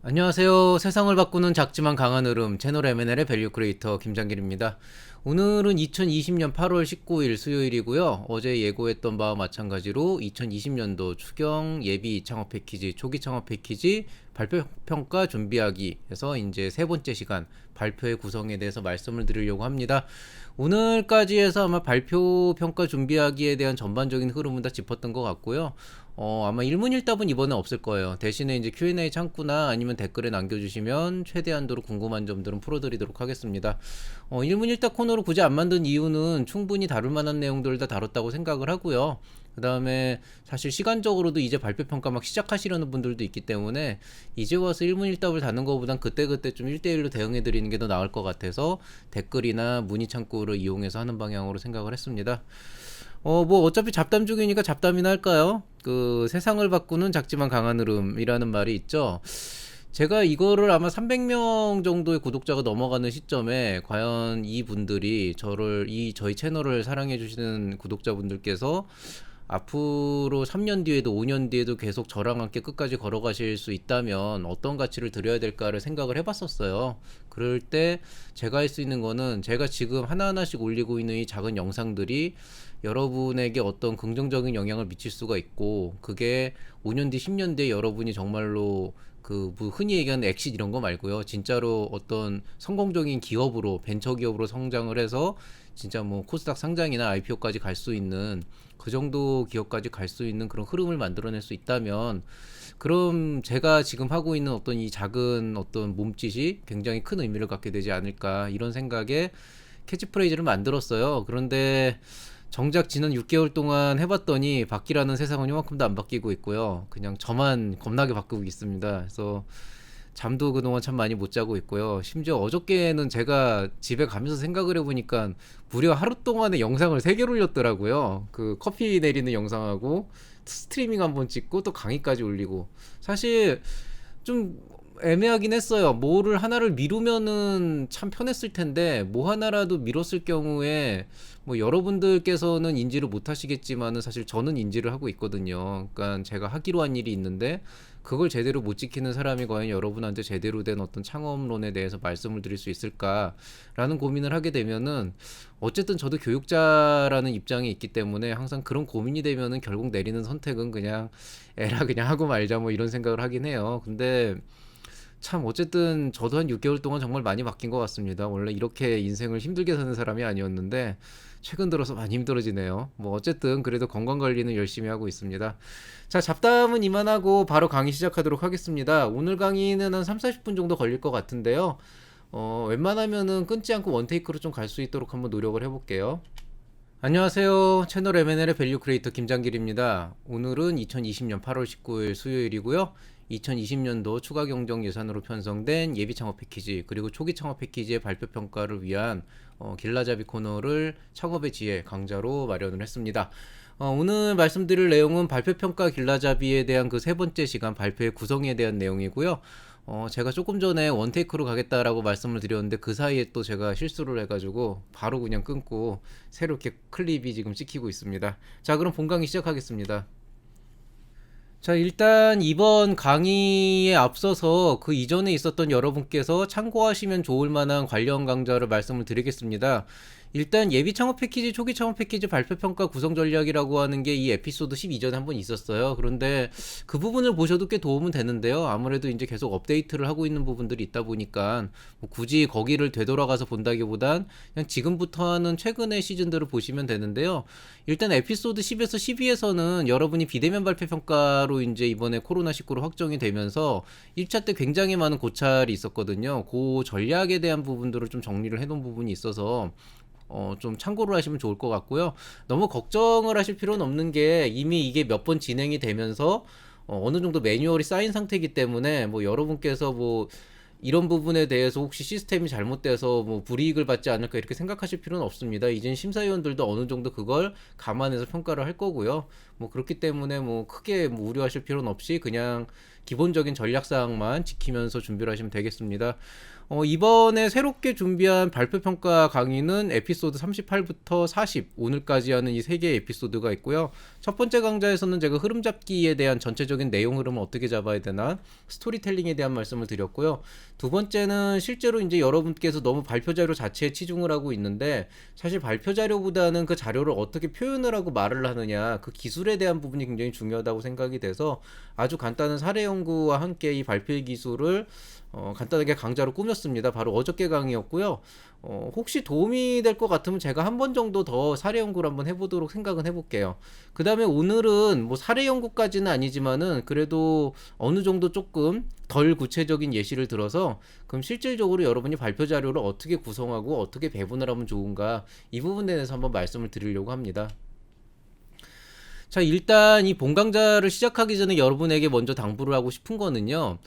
안녕하세요. 세상을 바꾸는 작지만 강한 흐름 채널 M&L의 밸류 크리에이터 김장길입니다. 오늘은 2020년 8월 19일 수요일이고요. 어제 예고했던 바와 마찬가지로 2020년도 추경 예비 창업 패키지, 초기 창업 패키지 발표 평가 준비하기 해서 이제 세 번째 시간 발표의 구성에 대해서 말씀을 드리려고 합니다. 오늘까지 해서 아마 발표 평가 준비하기에 대한 전반적인 흐름은 다 짚었던 것 같고요. 아마 일문일답은 이번에 없을 거예요. 대신에 이제 Q&A 창구나 아니면 댓글에 남겨주시면 최대한도로 궁금한 점들은 풀어드리도록 하겠습니다. 일문일답 코너로 굳이 안 만든 이유는 충분히 다룰 만한 내용들을 다 다뤘다고 생각을 하고요. 그 다음에 사실 시간적으로도 이제 발표평가 막 시작하시려는 분들도 있기 때문에 이제 와서 일문일답을 다는 것보단 그때그때 좀 1대1로 대응해드리는 게 더 나을 것 같아서 댓글이나 문의 창구를 이용해서 하는 방향으로 생각을 했습니다. 뭐 어차피 잡담 중이니까 잡담이나 할까요? 그 세상을 바꾸는 작지만 강한 흐름이라는 말이 있죠. 제가 이거를 아마 300명 정도의 구독자가 넘어가는 시점에 과연 이분들이 저희 채널을 사랑해 주시는 구독자분들께서 앞으로 3년 뒤에도 5년 뒤에도 계속 저랑 함께 끝까지 걸어가실 수 있다면 어떤 가치를 드려야 될까를 생각을 해봤었어요. 그럴 때 제가 할 수 있는 거는 제가 지금 하나하나씩 올리고 있는 이 작은 영상들이 여러분에게 어떤 긍정적인 영향을 미칠 수가 있고, 그게 5년 뒤 10년 뒤에 여러분이 정말로 뭐 흔히 얘기하는 엑싯 이런 거 말고요, 진짜로 어떤 성공적인 기업으로, 벤처 기업으로 성장을 해서 진짜 뭐 코스닥 상장이나 IPO까지 갈 수 있는, 그 정도 기업까지 갈 수 있는 그런 흐름을 만들어낼 수 있다면, 그럼 제가 지금 하고 있는 어떤 이 작은 어떤 몸짓이 굉장히 큰 의미를 갖게 되지 않을까, 이런 생각에 캐치프레이즈를 만들었어요. 그런데 정작 지난 6개월 동안 해봤더니 바뀌라는 세상은 이만큼도 안 바뀌고 있고요. 그냥 저만 겁나게 바뀌고 있습니다. 그래서 잠도 그동안 참 많이 못 자고 있고요. 심지어 어저께는 제가 집에 가면서 생각을 해보니까 무려 하루 동안에 영상을 3개를 올렸더라고요. 그 커피 내리는 영상하고 스트리밍 한번 찍고 또 강의까지 올리고. 사실 좀 애매하긴 했어요. 뭐를 하나를 미루면은 참 편했을 텐데, 뭐 하나라도 미뤘을 경우에 뭐 여러분들께서는 인지를 못 하시겠지만은 사실 저는 인지를 하고 있거든요. 그러니까 제가 하기로 한 일이 있는데 그걸 제대로 못 지키는 사람이 과연 여러분한테 제대로 된 어떤 창업론에 대해서 말씀을 드릴 수 있을까라는 고민을 하게 되면은, 어쨌든 저도 교육자라는 입장에 있기 때문에 항상 그런 고민이 되면은 결국 내리는 선택은 그냥 에라 그냥 하고 말자 뭐 이런 생각을 하긴 해요. 근데 참 어쨌든 저도 한 6개월 동안 정말 많이 바뀐 것 같습니다. 원래 이렇게 인생을 힘들게 사는 사람이 아니었는데 최근 들어서 많이 힘들어지네요. 뭐 어쨌든 그래도 건강 관리는 열심히 하고 있습니다. 자, 잡담은 이만하고 바로 강의 시작하도록 하겠습니다. 오늘 강의는 한 3, 40분 정도 걸릴 것 같은데요. 웬만하면은 끊지 않고 원테이크로 좀 갈 수 있도록 한번 노력을 해볼게요. 안녕하세요. 채널 M&L의 밸류 크리에이터 김장길입니다. 오늘은 2020년 8월 19일 수요일이고요. 2020년도 추가 경정 예산으로 편성된 예비 창업 패키지 그리고 초기 창업 패키지의 발표 평가를 위한 길라잡이 코너를 창업의 지혜 강좌로 마련을 했습니다. 오늘 말씀드릴 내용은 발표 평가 길라잡이에 대한 그 세 번째 시간 발표의 구성에 대한 내용이고요. 제가 조금 전에 원테이크로 가겠다라고 말씀을 드렸는데 그 사이에 또 제가 실수를 해가지고 바로 그냥 끊고 새로 이렇게 클립이 지금 찍히고 있습니다. 자, 그럼 본 강의 시작하겠습니다. 자, 일단 이번 강의에 앞서서 그 이전에 있었던 여러분께서 참고하시면 좋을 만한 관련 강좌를 말씀을 드리겠습니다. 일단 예비 창업 패키지, 초기 창업 패키지 발표 평가 구성 전략이라고 하는 게 이 에피소드 12전에 한번 있었어요. 그런데 그 부분을 보셔도 꽤 도움은 되는데요. 아무래도 이제 계속 업데이트를 하고 있는 부분들이 있다 보니까 뭐 굳이 거기를 되돌아가서 본다기보단 그냥 지금부터 하는 최근의 시즌들을 보시면 되는데요. 일단 에피소드 10에서 12에서는 여러분이 비대면 발표 평가로 이제 이번에 코로나19로 확정이 되면서 1차 때 굉장히 많은 고찰이 있었거든요. 그 전략에 대한 부분들을 좀 정리를 해놓은 부분이 있어서 좀 참고를 하시면 좋을 것 같고요. 너무 걱정을 하실 필요는 없는 게 이미 이게 몇 번 진행이 되면서 어느 정도 매뉴얼이 쌓인 상태이기 때문에 뭐 여러분께서 뭐 이런 부분에 대해서 혹시 시스템이 잘못돼서 뭐 불이익을 받지 않을까 이렇게 생각하실 필요는 없습니다. 이젠 심사위원들도 어느 정도 그걸 감안해서 평가를 할 거고요. 뭐 그렇기 때문에 뭐 크게 뭐 우려하실 필요는 없이 그냥 기본적인 전략 사항만 지키면서 준비를 하시면 되겠습니다. 이번에 새롭게 준비한 발표 평가 강의는 에피소드 38부터 40, 오늘까지 하는 이 세 개의 에피소드가 있고요. 첫 번째 강좌에서는 제가 흐름 잡기에 대한 전체적인 내용 흐름을 어떻게 잡아야 되나, 스토리텔링에 대한 말씀을 드렸고요. 두 번째는 실제로 이제 여러분께서 너무 발표 자료 자체에 치중을 하고 있는데, 사실 발표 자료보다는 그 자료를 어떻게 표현을 하고 말을 하느냐, 그 기술에 대한 부분이 굉장히 중요하다고 생각이 돼서 아주 간단한 사례 연구와 함께 이 발표의 기술을 간단하게 강좌로 꾸몄습니다. 바로 어저께 강의였고요. 혹시 도움이 될 것 같으면 제가 한 번 정도 더 사례 연구를 한번 해보도록 생각은 해볼게요. 그 다음에 오늘은 뭐 사례 연구까지는 아니지만은 그래도 어느 정도 조금 덜 구체적인 예시를 들어서 그럼 실질적으로 여러분이 발표 자료를 어떻게 구성하고 어떻게 배분을 하면 좋은가, 이 부분에 대해서 한번 말씀을 드리려고 합니다. 자, 일단 이 본 강좌를 시작하기 전에 여러분에게 먼저 당부를 하고 싶은 거는요.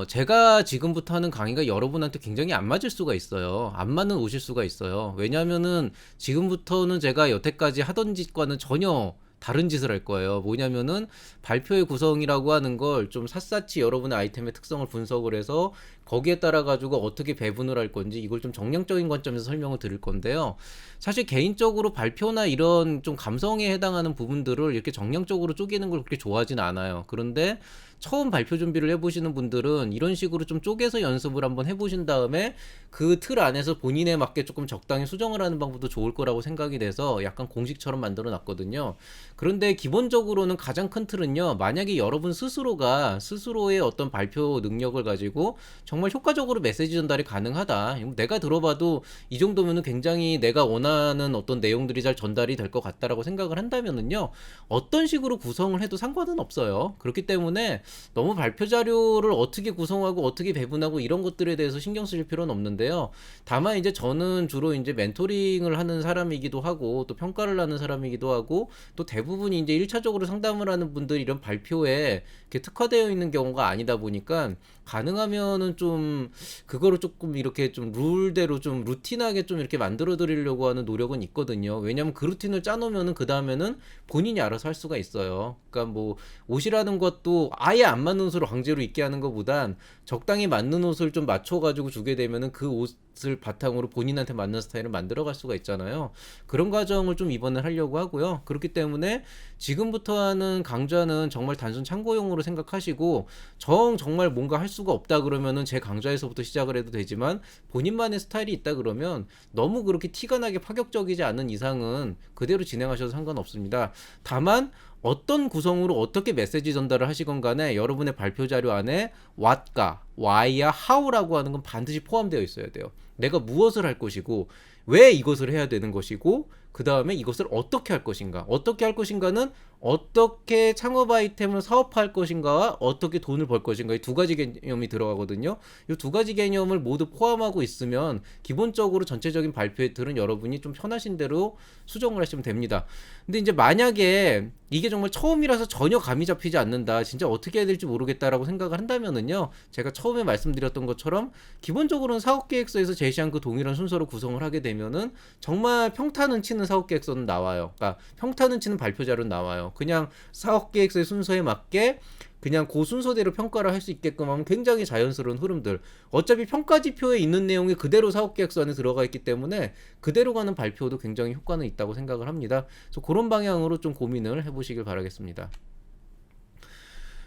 제가 지금부터 하는 강의가 여러분한테 굉장히 안 맞을 수가 있어요. 안 맞는 오실 수가 있어요. 왜냐면은 지금부터는 제가 여태까지 하던 짓과는 전혀 다른 짓을 할 거예요. 뭐냐면은 발표의 구성이라고 하는 걸 좀 샅샅이 여러분의 아이템의 특성을 분석을 해서 거기에 따라 가지고 어떻게 배분을 할 건지 이걸 좀 정량적인 관점에서 설명을 드릴 건데요. 사실 개인적으로 발표나 이런 좀 감성에 해당하는 부분들을 이렇게 정량적으로 쪼개는 걸 그렇게 좋아하진 않아요. 그런데 처음 발표 준비를 해보시는 분들은 이런 식으로 좀 쪼개서 연습을 한번 해보신 다음에 그 틀 안에서 본인에 맞게 조금 적당히 수정을 하는 방법도 좋을 거라고 생각이 돼서 약간 공식처럼 만들어 놨거든요. 그런데 기본적으로는 가장 큰 틀은요, 만약에 여러분 스스로가 스스로의 어떤 발표 능력을 가지고 정말 효과적으로 메시지 전달이 가능하다, 내가 들어봐도 이 정도면은 굉장히 내가 원하는 어떤 내용들이 잘 전달이 될 것 같다라고 생각을 한다면은요, 어떤 식으로 구성을 해도 상관은 없어요. 그렇기 때문에 너무 발표 자료를 어떻게 구성하고 어떻게 배분하고 이런 것들에 대해서 신경 쓰실 필요는 없는데요. 다만 이제 저는 주로 이제 멘토링을 하는 사람이기도 하고 또 평가를 하는 사람이기도 하고 또 대부분이 이제 1차적으로 상담을 하는 분들이 이런 발표에 이렇게 특화되어 있는 경우가 아니다 보니까 가능하면은 좀 그거를 조금 이렇게 좀 룰대로 좀 루틴하게 좀 이렇게 만들어 드리려고 하는 노력은 있거든요. 왜냐면 그 루틴을 짜놓으면은 그 다음에는 본인이 알아서 할 수가 있어요. 그러니까 뭐 옷이라는 것도 아예 안 맞는 옷으로 강제로 입게 하는 것보단 적당히 맞는 옷을 좀 맞춰가지고 주게 되면은 그 옷을 바탕으로 본인한테 맞는 스타일을 만들어갈 수가 있잖아요. 그런 과정을 좀 이번에 하려고 하고요. 그렇기 때문에 지금부터 하는 강좌는 정말 단순 참고용으로 생각하시고 정말 뭔가 할 수가 없다 그러면은 제 강좌에서부터 시작을 해도 되지만 본인만의 스타일이 있다 그러면 너무 그렇게 티가 나게 파격적이지 않은 이상은 그대로 진행하셔도 상관없습니다. 다만 어떤 구성으로 어떻게 메시지 전달을 하시건 간에 여러분의 발표 자료 안에 what과 why와 how라고 하는 건 반드시 포함되어 있어야 돼요. 내가 무엇을 할 것이고 왜 이것을 해야 되는 것이고 그 다음에 이것을 어떻게 할 것인가, 어떻게 할 것인가는 어떻게 창업 아이템을 사업화할 것인가와 어떻게 돈을 벌 것인가, 이 두 가지 개념이 들어가거든요. 이 두 가지 개념을 모두 포함하고 있으면 기본적으로 전체적인 발표의 틀은 여러분이 좀 편하신 대로 수정을 하시면 됩니다. 근데 이제 만약에 이게 정말 처음이라서 전혀 감이 잡히지 않는다, 진짜 어떻게 해야 될지 모르겠다라고 생각을 한다면은요, 제가 처음에 말씀드렸던 것처럼 기본적으로는 사업계획서에서 제시한 그 동일한 순서로 구성을 하게 되면은 정말 평타는 치는 사업계획서는 나와요. 그러니까 평타는 치는 발표 자료는 나와요. 그냥 사업계획서의 순서에 맞게 그냥 그 순서대로 평가를 할 수 있게끔 하면 굉장히 자연스러운 흐름들, 어차피 평가지표에 있는 내용이 그대로 사업계획서 안에 들어가 있기 때문에 그대로 가는 발표도 굉장히 효과는 있다고 생각을 합니다. 그래서 그런 방향으로 좀 고민을 해보시길 바라겠습니다.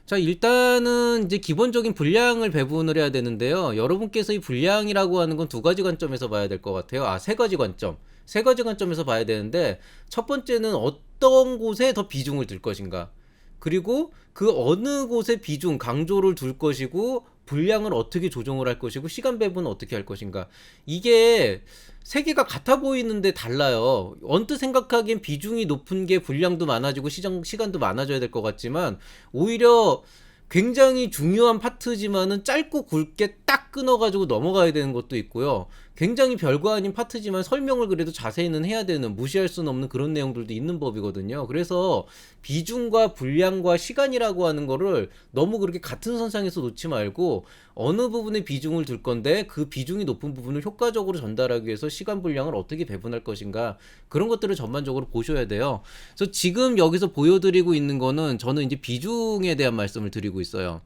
자, 일단은 이제 기본적인 분량을 배분을 해야 되는데요. 여러분께서 이 분량이라고 하는 건 두 가지 관점에서 봐야 될 것 같아요. 세 가지 관점. 세 가지 관점에서 봐야 되는데, 첫 번째는 어떤 곳에 더 비중을 둘 것인가, 그리고 그 어느 곳에 비중, 강조를 둘 것이고 분량을 어떻게 조정을 할 것이고 시간 배분은 어떻게 할 것인가. 이게 세 개가 같아 보이는데 달라요. 언뜻 생각하기엔 비중이 높은 게 분량도 많아지고 시간도 많아져야 될 것 같지만 오히려 굉장히 중요한 파트지만은 짧고 굵게 딱 끊어가지고 넘어가야 되는 것도 있고요. 굉장히 별거 아닌 파트지만 설명을 그래도 자세히는 해야 되는, 무시할 수는 없는 그런 내용들도 있는 법이거든요. 그래서 비중과 분량과 시간이라고 하는 거를 너무 그렇게 같은 선상에서 놓지 말고 어느 부분에 비중을 둘 건데 그 비중이 높은 부분을 효과적으로 전달하기 위해서 시간 분량을 어떻게 배분할 것인가, 그런 것들을 전반적으로 보셔야 돼요. 그래서 지금 여기서 보여드리고 있는 거는 저는 이제 비중에 대한 말씀을 드리고 있어요.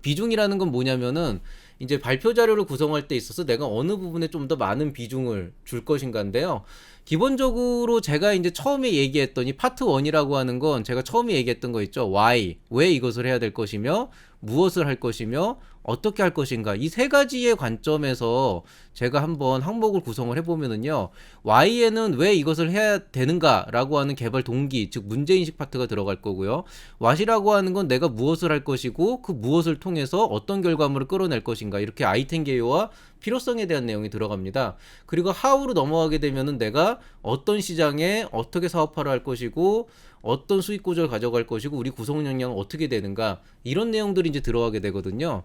비중이라는 건 뭐냐면은 이제 발표 자료를 구성할 때 있어서 내가 어느 부분에 좀 더 많은 비중을 줄 것인가인데요. 기본적으로 제가 이제 처음에 얘기했던 이 파트 1이라고 하는 건 제가 처음에 얘기했던 거 있죠. why, 왜 이것을 해야 될 것이며, 무엇을 할 것이며, 어떻게 할 것인가, 이 세 가지의 관점에서 제가 한번 항목을 구성을 해보면은요, Y에는 왜 이것을 해야 되는가 라고 하는 개발 동기, 즉 문제인식 파트가 들어갈 거고요. What이라고 하는 건 내가 무엇을 할 것이고 그 무엇을 통해서 어떤 결과물을 끌어낼 것인가, 이렇게 아이템 개요와 필요성에 대한 내용이 들어갑니다. 그리고 How로 넘어가게 되면은 내가 어떤 시장에 어떻게 사업화를 할 것이고 어떤 수익 구조를 가져갈 것이고 우리 구성 역량은 어떻게 되는가, 이런 내용들이 이제 들어가게 되거든요.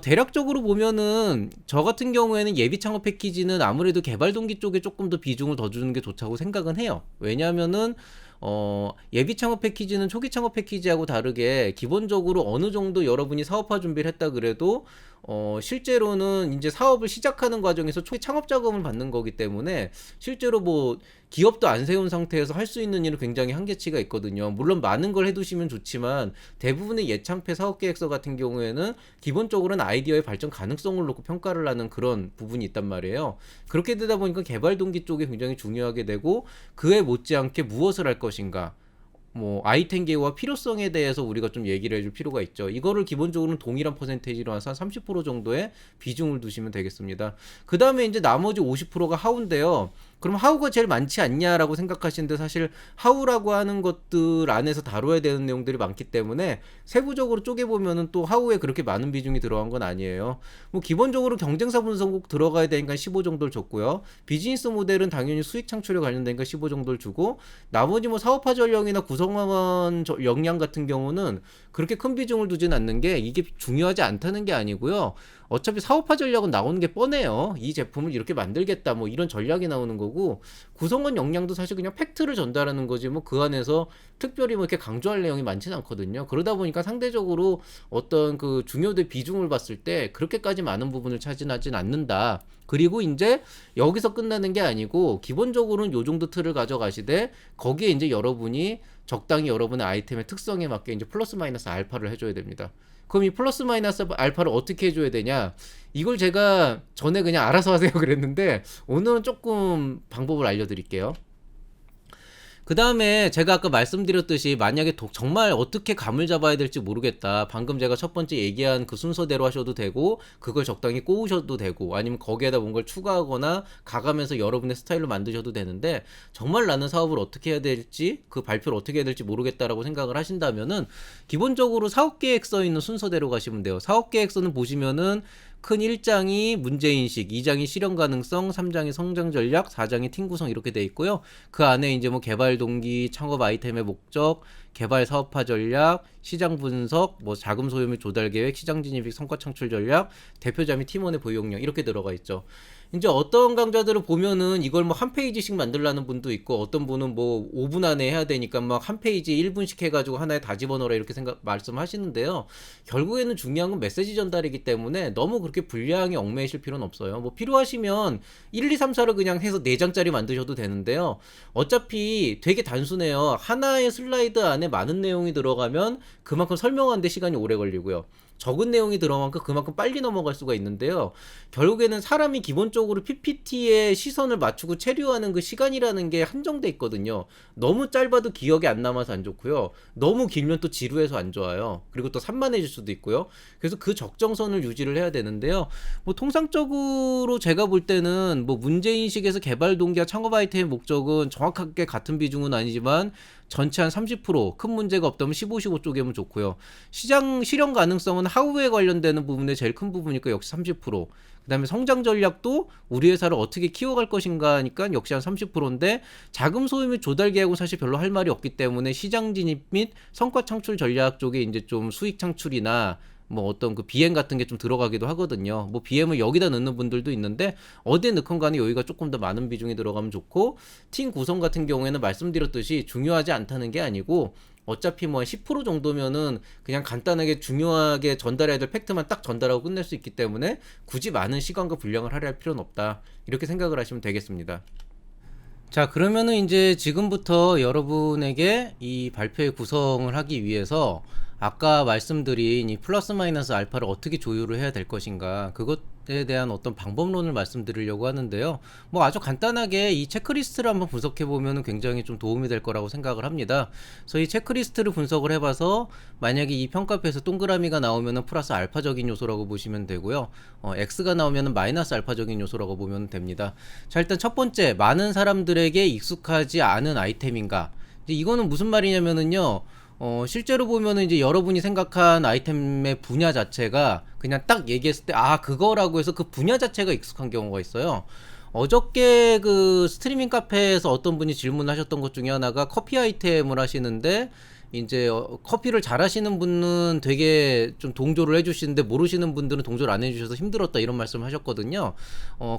대략적으로 보면은 저 같은 경우에는 예비 창업 패키지는 아무래도 개발 동기 쪽에 조금 더 비중을 더 주는 게 좋다고 생각은 해요. 왜냐하면은 예비 창업 패키지는 초기 창업 패키지하고 다르게 기본적으로 어느 정도 여러분이 사업화 준비를 했다 그래도 실제로는 이제 사업을 시작하는 과정에서 초기 창업 자금을 받는 거기 때문에 실제로 뭐 기업도 안 세운 상태에서 할 수 있는 일은 굉장히 한계치가 있거든요. 물론 많은 걸 해두시면 좋지만 대부분의 예창패 사업계획서 같은 경우에는 기본적으로는 아이디어의 발전 가능성을 놓고 평가를 하는 그런 부분이 있단 말이에요. 그렇게 되다 보니까 개발 동기 쪽이 굉장히 중요하게 되고 그에 못지않게 무엇을 할 것인가, 뭐 아이템 개요와 필요성에 대해서 우리가 좀 얘기를 해줄 필요가 있죠. 이거를 기본적으로는 동일한 퍼센테이지로 한 30% 정도의 비중을 두시면 되겠습니다. 그 다음에 이제 나머지 50%가 하우인데요. 그럼 하우가 제일 많지 않냐라고 생각하시는데 사실 하우라고 하는 것들 안에서 다뤄야 되는 내용들이 많기 때문에 세부적으로 쪼개보면은 또 하우에 그렇게 많은 비중이 들어간 건 아니에요. 뭐 기본적으로 경쟁사 분석국 들어가야 되니까 15 정도를 줬고요. 비즈니스 모델은 당연히 수익 창출에 관련되니까 15 정도를 주고, 나머지 뭐 사업화 전략이나 구성원 역량 같은 경우는 그렇게 큰 비중을 두진 않는 게 이게 중요하지 않다는 게 아니고요. 어차피 사업화 전략은 나오는 게 뻔해요. 이 제품을 이렇게 만들겠다, 뭐 이런 전략이 나오는 거고, 구성원 역량도 사실 그냥 팩트를 전달하는 거지 뭐 그 안에서 특별히 뭐 이렇게 강조할 내용이 많지는 않거든요. 그러다 보니까 상대적으로 어떤 그 중요도의 비중을 봤을 때 그렇게까지 많은 부분을 차지하진 않는다. 그리고 이제 여기서 끝나는 게 아니고 기본적으로는 요 정도 틀을 가져가시되 거기에 이제 여러분이 적당히 여러분의 아이템의 특성에 맞게 이제 플러스 마이너스 알파를 해줘야 됩니다. 그럼 이 플러스 마이너스 알파를 어떻게 해줘야 되냐, 이걸 제가 전에 그냥 알아서 하세요 그랬는데 오늘은 조금 방법을 알려드릴게요. 그 다음에 제가 아까 말씀드렸듯이 만약에 정말 어떻게 감을 잡아야 될지 모르겠다, 방금 제가 첫 번째 얘기한 그 순서대로 하셔도 되고 그걸 적당히 꼬우셔도 되고 아니면 거기에다 뭔가를 추가하거나 가감해서 여러분의 스타일로 만드셔도 되는데, 정말 나는 사업을 어떻게 해야 될지, 그 발표를 어떻게 해야 될지 모르겠다라고 생각을 하신다면은 기본적으로 사업계획서에 있는 순서대로 가시면 돼요. 사업계획서는 보시면은 큰 1장이 문제인식, 2장이 실현 가능성, 3장이 성장 전략, 4장이 팀 구성 이렇게 돼 있고요. 그 안에 이제 뭐 개발 동기, 창업 아이템의 목적, 개발 사업화 전략, 시장 분석, 뭐 자금 소요 및 조달 계획, 시장 진입 성과 창출 전략, 대표자 및 팀원의 보유 역량 이렇게 들어가 있죠. 이제 어떤 강좌들을 보면은 이걸 뭐 한 페이지씩 만들라는 분도 있고, 어떤 분은 뭐 5분 안에 해야 되니까 막 한 페이지 1분씩 해가지고 하나에 다 집어넣어라 이렇게 말씀하시는데요. 결국에는 중요한 건 메시지 전달이기 때문에 너무 그렇게 분량이 얽매이실 필요는 없어요. 뭐 필요하시면 1, 2, 3, 4를 그냥 해서 4장짜리 만드셔도 되는데요. 어차피 되게 단순해요. 하나의 슬라이드 안에 많은 내용이 들어가면 그만큼 설명하는데 시간이 오래 걸리고요. 적은 내용이 들어간 그만큼 빨리 넘어갈 수가 있는데요. 결국에는 사람이 기본적으로 PPT에 시선을 맞추고 체류하는 그 시간이라는 게 한정돼 있거든요. 너무 짧아도 기억이 안 남아서 안 좋고요. 너무 길면 또 지루해서 안 좋아요. 그리고 또 산만해질 수도 있고요. 그래서 그 적정선을 유지를 해야 되는데요. 뭐 통상적으로 제가 볼 때는 뭐 문제인식에서 개발 동기와 창업 아이템의 목적은 정확하게 같은 비중은 아니지만 전체 한 30%, 큰 문제가 없다면 15, 15 쪼개면 좋고요. 시장 실현 가능성은 하우에 관련되는 부분에 제일 큰 부분이니까 역시 30%. 그 다음에 성장 전략도 우리 회사를 어떻게 키워갈 것인가니까 역시 한 30%인데, 자금 소유 및 조달 계획은 사실 별로 할 말이 없기 때문에 시장 진입 및 성과 창출 전략 쪽에 이제 좀 수익 창출이나 뭐 어떤 그 BM 같은 게 좀 들어가기도 하거든요. 뭐 BM을 여기다 넣는 분들도 있는데 어디에 넣건 간에 여기가 조금 더 많은 비중이 들어가면 좋고, 팀 구성 같은 경우에는 말씀드렸듯이 중요하지 않다는 게 아니고 어차피 뭐 10% 정도면은 그냥 간단하게 중요하게 전달해야 될 팩트만 딱 전달하고 끝낼 수 있기 때문에 굳이 많은 시간과 분량을 할애할 필요는 없다, 이렇게 생각을 하시면 되겠습니다. 자, 그러면은 이제 지금부터 여러분에게 이 발표의 구성을 하기 위해서 아까 말씀드린 이 플러스 마이너스 알파를 어떻게 조율을 해야 될 것인가, 그것에 대한 어떤 방법론을 말씀드리려고 하는데요. 뭐 아주 간단하게 이 체크리스트를 한번 분석해 보면 굉장히 좀 도움이 될 거라고 생각을 합니다. 그래서 이 체크리스트를 분석을 해봐서 만약에 이 평가표에서 동그라미가 나오면은 플러스 알파적인 요소라고 보시면 되고요. X가 나오면은 마이너스 알파적인 요소라고 보면 됩니다. 자, 일단 첫 번째, 많은 사람들에게 익숙하지 않은 아이템인가. 이제 이거는 무슨 말이냐면은요. 실제로 보면은 이제 여러분이 생각한 아이템의 분야 자체가 그냥 딱 얘기했을 때, 아, 그거라고 해서 그 분야 자체가 익숙한 경우가 있어요. 어저께 그 스트리밍 카페에서 어떤 분이 질문하셨던 것 중에 하나가 커피 아이템을 하시는데, 이제 커피를 잘 하시는 분은 되게 좀 동조를 해주시는데 모르시는 분들은 동조를 안 해주셔서 힘들었다, 이런 말씀을 하셨거든요.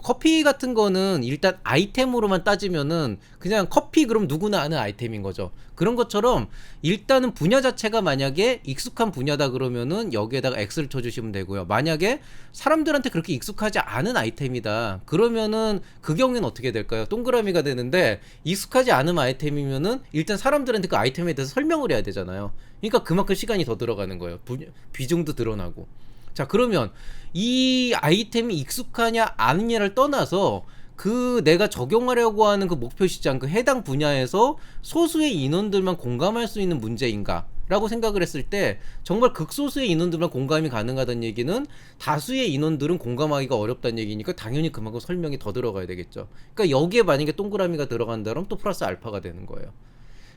커피 같은 거는 일단 아이템으로만 따지면은 그냥 커피, 그럼 누구나 아는 아이템인 거죠. 그런 것처럼 일단은 분야 자체가 만약에 익숙한 분야다 그러면은 여기에다가 X를 쳐주시면 되고요. 만약에 사람들한테 그렇게 익숙하지 않은 아이템이다 그러면은 그 경우에는 어떻게 될까요? 동그라미가 되는데, 익숙하지 않은 아이템이면은 일단 사람들한테 그 아이템에 대해서 설명을 해야 되잖아요. 그러니까 그만큼 시간이 더 들어가는 거예요. 비중도 드러나고. 자, 그러면 이 아이템이 익숙하냐 아니냐를 떠나서 그 내가 적용하려고 하는 그 목표 시장, 그 해당 분야에서 소수의 인원들만 공감할 수 있는 문제인가 라고 생각을 했을 때, 정말 극소수의 인원들만 공감이 가능하다는 얘기는 다수의 인원들은 공감하기가 어렵다는 얘기니까 당연히 그만큼 설명이 더 들어가야 되겠죠. 그러니까 여기에 만약에 동그라미가 들어간다면 또 플러스 알파가 되는 거예요.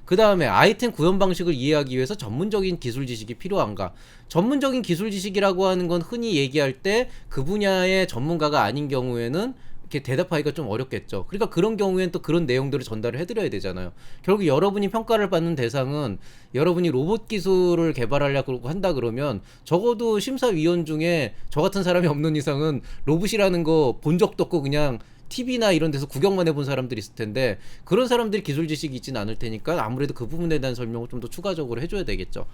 그 다음에 아이템 구현 방식을 이해하기 위해서 전문적인 기술 지식이 필요한가. 전문적인 기술 지식이라고 하는 건 흔히 얘기할 때 그 분야의 전문가가 아닌 경우에는 이렇게 대답하기가 좀 어렵겠죠. 그러니까 그런 경우에는 또 그런 내용들을 전달을 해드려야 되잖아요. 결국 여러분이 평가를 받는 대상은 여러분이 로봇 기술을 개발하려고 한다 그러면 적어도 심사위원 중에 저 같은 사람이 없는 이상은 로봇이라는 거 본 적도 없고 그냥 TV나 이런 데서 구경만 해본 사람들이 있을 텐데, 그런 사람들이 기술 지식이 있지는 않을 테니까 아무래도 그 부분에 대한 설명을 좀 더 추가적으로 해줘야 되겠죠.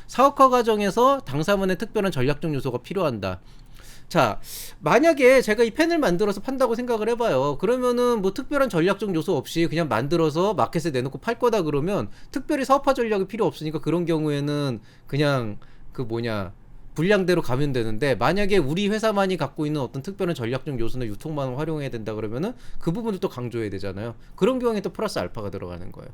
사업화 과정에서 당사만의 특별한 전략적 요소가 필요한다. 자, 만약에 제가 이 펜을 만들어서 판다고 생각을 해봐요. 그러면은 뭐 특별한 전략적 요소 없이 그냥 만들어서 마켓에 내놓고 팔 거다 그러면 특별히 사업화 전략이 필요 없으니까 그런 경우에는 그냥 그 뭐냐, 분량대로 가면 되는데, 만약에 우리 회사만이 갖고 있는 어떤 특별한 전략적 요소나 유통망을 활용해야 된다 그러면은 그 부분을 또 강조해야 되잖아요. 그런 경우에 또 플러스 알파가 들어가는 거예요.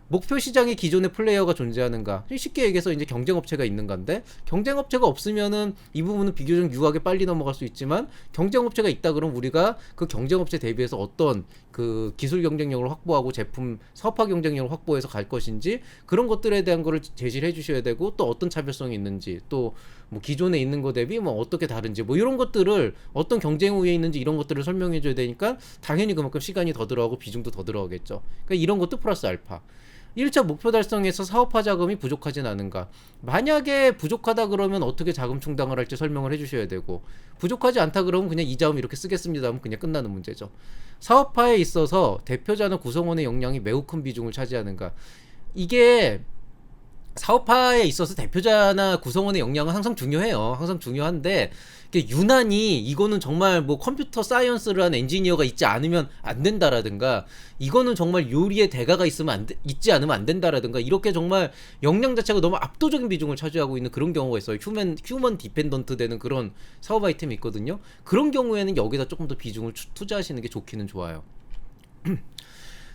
목표 시장에 기존의 플레이어가 존재하는가, 쉽게 얘기해서 이제 경쟁업체가 있는 건데, 경쟁업체가 없으면은 이 부분은 비교적 유하게 빨리 넘어갈 수 있지만, 경쟁업체가 있다 그러면 우리가 그 경쟁업체 대비해서 어떤 그 기술 경쟁력을 확보하고 제품 사업화 경쟁력을 확보해서 갈 것인지, 그런 것들에 대한 거를 제시를 해주셔야 되고, 또 어떤 차별성이 있는지, 또 뭐 기존에 있는 거 대비 뭐 어떻게 다른지, 뭐 이런 것들을 어떤 경쟁 우위에 있는지 이런 것들을 설명해 줘야 되니까 당연히 그만큼 시간이 더 들어가고 비중도 더 들어가겠죠. 그러니까 이런 것도 플러스 알파. 1차 목표 달성에서 사업화 자금이 부족하진 않은가. 만약에 부족하다 그러면 어떻게 자금 충당을 할지 설명을 해주셔야 되고, 부족하지 않다 그러면 그냥 이 자금 이렇게 쓰겠습니다 하면 그냥 끝나는 문제죠. 사업화에 있어서 대표자나 구성원의 역량이 매우 큰 비중을 차지하는가. 이게 사업화에 있어서 대표자나 구성원의 역량은 항상 중요해요. 항상 중요한데, 유난히 이거는 정말 뭐 컴퓨터 사이언스를 한 엔지니어가 있지 않으면 안 된다라든가, 이거는 정말 요리의 대가가 있지 않으면 안 된다라든가, 이렇게 정말 역량 자체가 너무 압도적인 비중을 차지하고 있는 그런 경우가 있어요. 휴먼 디펜던트 되는 그런 사업 아이템이 있거든요. 그런 경우에는 여기다 조금 더 비중을 투자하시는 게 좋기는 좋아요.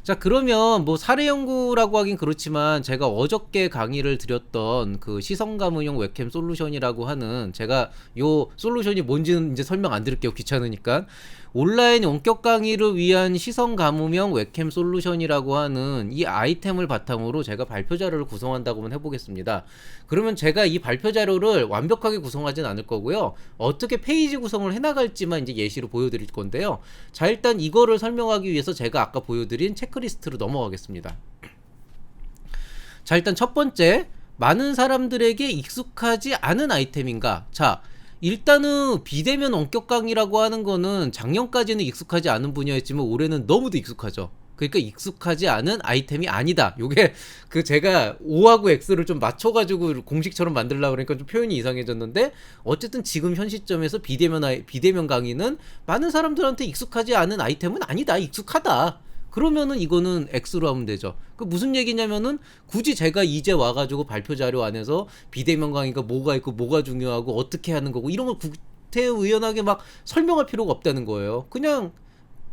자, 그러면 뭐 사례 연구라고 하긴 그렇지만, 제가 어저께 강의를 드렸던 그 시선 감응형 웹캠 솔루션이라고 하는, 제가 요 솔루션이 뭔지는 이제 설명 안 드릴게요, 귀찮으니까. 온라인 원격 강의를 위한 시선 감음형 웹캠 솔루션이라고 하는 이 아이템을 바탕으로 제가 발표 자료를 구성한다고 한번 해보겠습니다. 그러면 제가 이 발표 자료를 완벽하게 구성하진 않을 거고요. 어떻게 페이지 구성을 해나갈지만 이제 예시로 보여드릴 건데요. 자, 일단 이거를 설명하기 위해서 제가 아까 보여드린 체크리스트로 넘어가겠습니다. 자, 일단 첫 번째, 많은 사람들에게 익숙하지 않은 아이템인가? 자, 일단은 비대면 원격 강의라고 하는 거는 작년까지는 익숙하지 않은 분야였지만 올해는 너무도 익숙하죠. 그러니까 익숙하지 않은 아이템이 아니다. 요게 그 제가 O하고 X를 좀 맞춰가지고 공식처럼 만들려고 그러니까 좀 표현이 이상해졌는데, 어쨌든 지금 현 시점에서 비대면 강의는 많은 사람들한테 익숙하지 않은 아이템은 아니다. 익숙하다. 그러면은 이거는 X로 하면 되죠. 그 무슨 얘기냐면은 굳이 제가 이제 와가지고 발표 자료 안에서 비대면 강의가 뭐가 있고 뭐가 중요하고 어떻게 하는 거고 이런 걸 구태의연하게 막 설명할 필요가 없다는 거예요. 그냥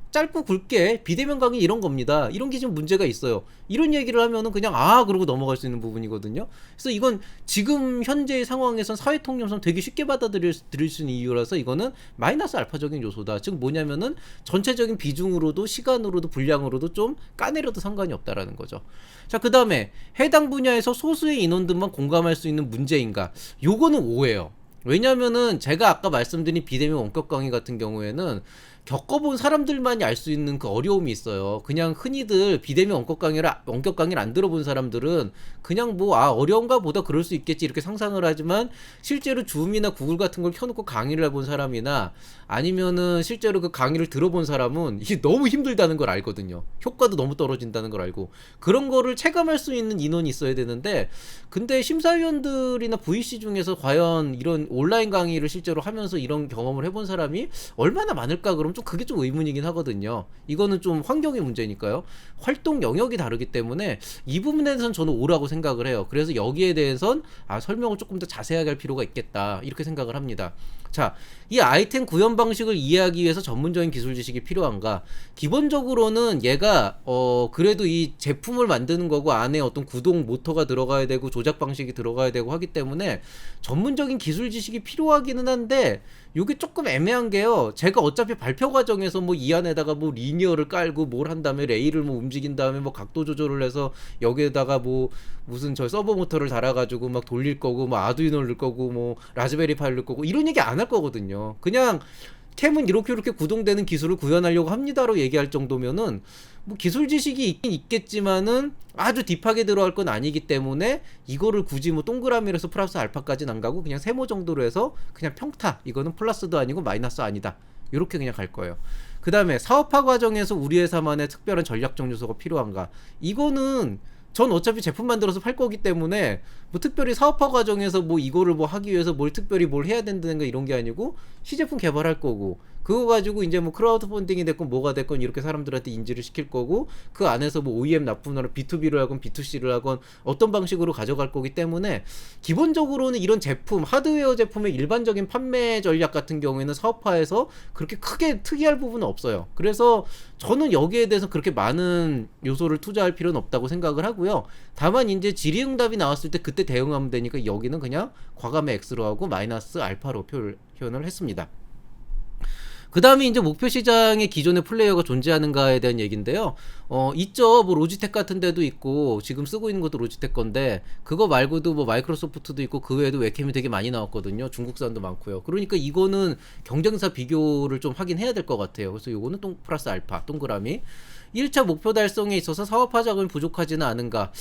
짧고 굵게 비대면 강의 이런 겁니다. 이런 게 좀 문제가 있어요. 이런 얘기를 하면은 그냥 그러고 넘어갈 수 있는 부분이거든요. 그래서 이건 지금 현재의 상황에선 사회 통념상 되게 쉽게 받아들일 수 있는 이유라서 이거는 마이너스 알파적인 요소다. 즉 뭐냐면은 전체적인 비중으로도 시간으로도 분량으로도 좀 까내려도 상관이 없다라는 거죠. 자, 그다음에 해당 분야에서 소수의 인원들만 공감할 수 있는 문제인가? 요거는 오해예요. 왜냐면은 제가 아까 말씀드린 비대면 원격 강의 같은 경우에는 겪어본 사람들만이 알 수 있는 그 어려움이 있어요. 그냥 흔히들 비대면 원격 강의를 안 들어본 사람들은 그냥 뭐 어려운가 보다 그럴 수 있겠지 이렇게 상상을 하지만, 실제로 줌이나 구글 같은 걸 켜놓고 강의를 해본 사람이나 아니면은 실제로 그 강의를 들어본 사람은 이게 너무 힘들다는 걸 알거든요. 효과도 너무 떨어진다는 걸 알고, 그런 거를 체감할 수 있는 인원이 있어야 되는데, 근데 심사위원들이나 VC 중에서 과연 이런 온라인 강의를 실제로 하면서 이런 경험을 해본 사람이 얼마나 많을까? 그럼 좀 그게 좀 의문이긴 하거든요. 이거는 좀 환경의 문제니까요. 활동 영역이 다르기 때문에 이 부분에 대해서는 저는 오라고 생각을 해요. 그래서 여기에 대해선 설명을 조금 더 자세하게 할 필요가 있겠다 이렇게 생각을 합니다. 자, 이 아이템 구현 방식을 이해하기 위해서 전문적인 기술 지식이 필요한가? 기본적으로는 얘가 그래도 이 제품을 만드는 거고 안에 어떤 구동 모터가 들어가야 되고 조작 방식이 들어가야 되고 하기 때문에 전문적인 기술 지식이 필요하기는 한데, 이게 조금 애매한 게요. 제가 어차피 발표 과정에서 뭐 이 안에다가 뭐 리니어를 깔고 뭘 한 다음에 레일을 뭐 움직인 다음에 뭐 각도 조절을 해서 여기에다가 뭐 무슨 저 서버 모터를 달아가지고 막 돌릴 거고 뭐 아두이노를 넣을 거고 뭐 라즈베리 파이를 넣을 거고 이런 얘기 안 할 거거든요. 그냥 캠은 이렇게 구동되는 기술을 구현하려고 합니다로 얘기할 정도면은 뭐 기술 지식이 있긴 있겠지만은 아주 딥하게 들어갈 건 아니기 때문에 이거를 굳이 뭐 동그라미에서 플러스 알파까지는 안 가고 그냥 세모 정도로 해서 그냥 평타, 이거는 플러스도 아니고 마이너스 아니다, 이렇게 그냥 갈 거예요. 그 다음에 사업화 과정에서 우리 회사만의 특별한 전략적 요소가 필요한가? 이거는 전 어차피 제품 만들어서 팔 거기 때문에 뭐 특별히 사업화 과정에서 뭐 이거를 뭐 하기 위해서 특별히 뭘 해야 된다는 거 이런 게 아니고 시제품 개발할 거고, 그거 가지고 이제 뭐 크라우드 펀딩이 됐건 뭐가 됐건 이렇게 사람들한테 인지를 시킬 거고, 그 안에서 뭐 OEM 납품을 B2B를 하건 B2C를 하건 어떤 방식으로 가져갈 거기 때문에 기본적으로는 이런 제품, 하드웨어 제품의 일반적인 판매 전략 같은 경우에는 사업화에서 그렇게 크게 특이할 부분은 없어요. 그래서 저는 여기에 대해서 그렇게 많은 요소를 투자할 필요는 없다고 생각을 하고요. 다만 이제 질의응답이 나왔을 때 그때 대응하면 되니까 여기는 그냥 과감히 X로 하고 마이너스 알파로 표현을 했습니다. 그 다음에 이제 목표 시장에 기존의 플레이어가 존재하는가에 대한 얘기인데요. 있죠. 뭐 로지텍 같은 데도 있고 지금 쓰고 있는 것도 로지텍 건데, 그거 말고도 뭐 마이크로소프트도 있고 그 외에도 웹캠이 되게 많이 나왔거든요. 중국산도 많고요. 그러니까 이거는 경쟁사 비교를 좀 하긴 해야 될 것 같아요. 그래서 요거는 플러스 알파 동그라미. 1차 목표 달성에 있어서 사업화 자금이 부족하지는 않은가?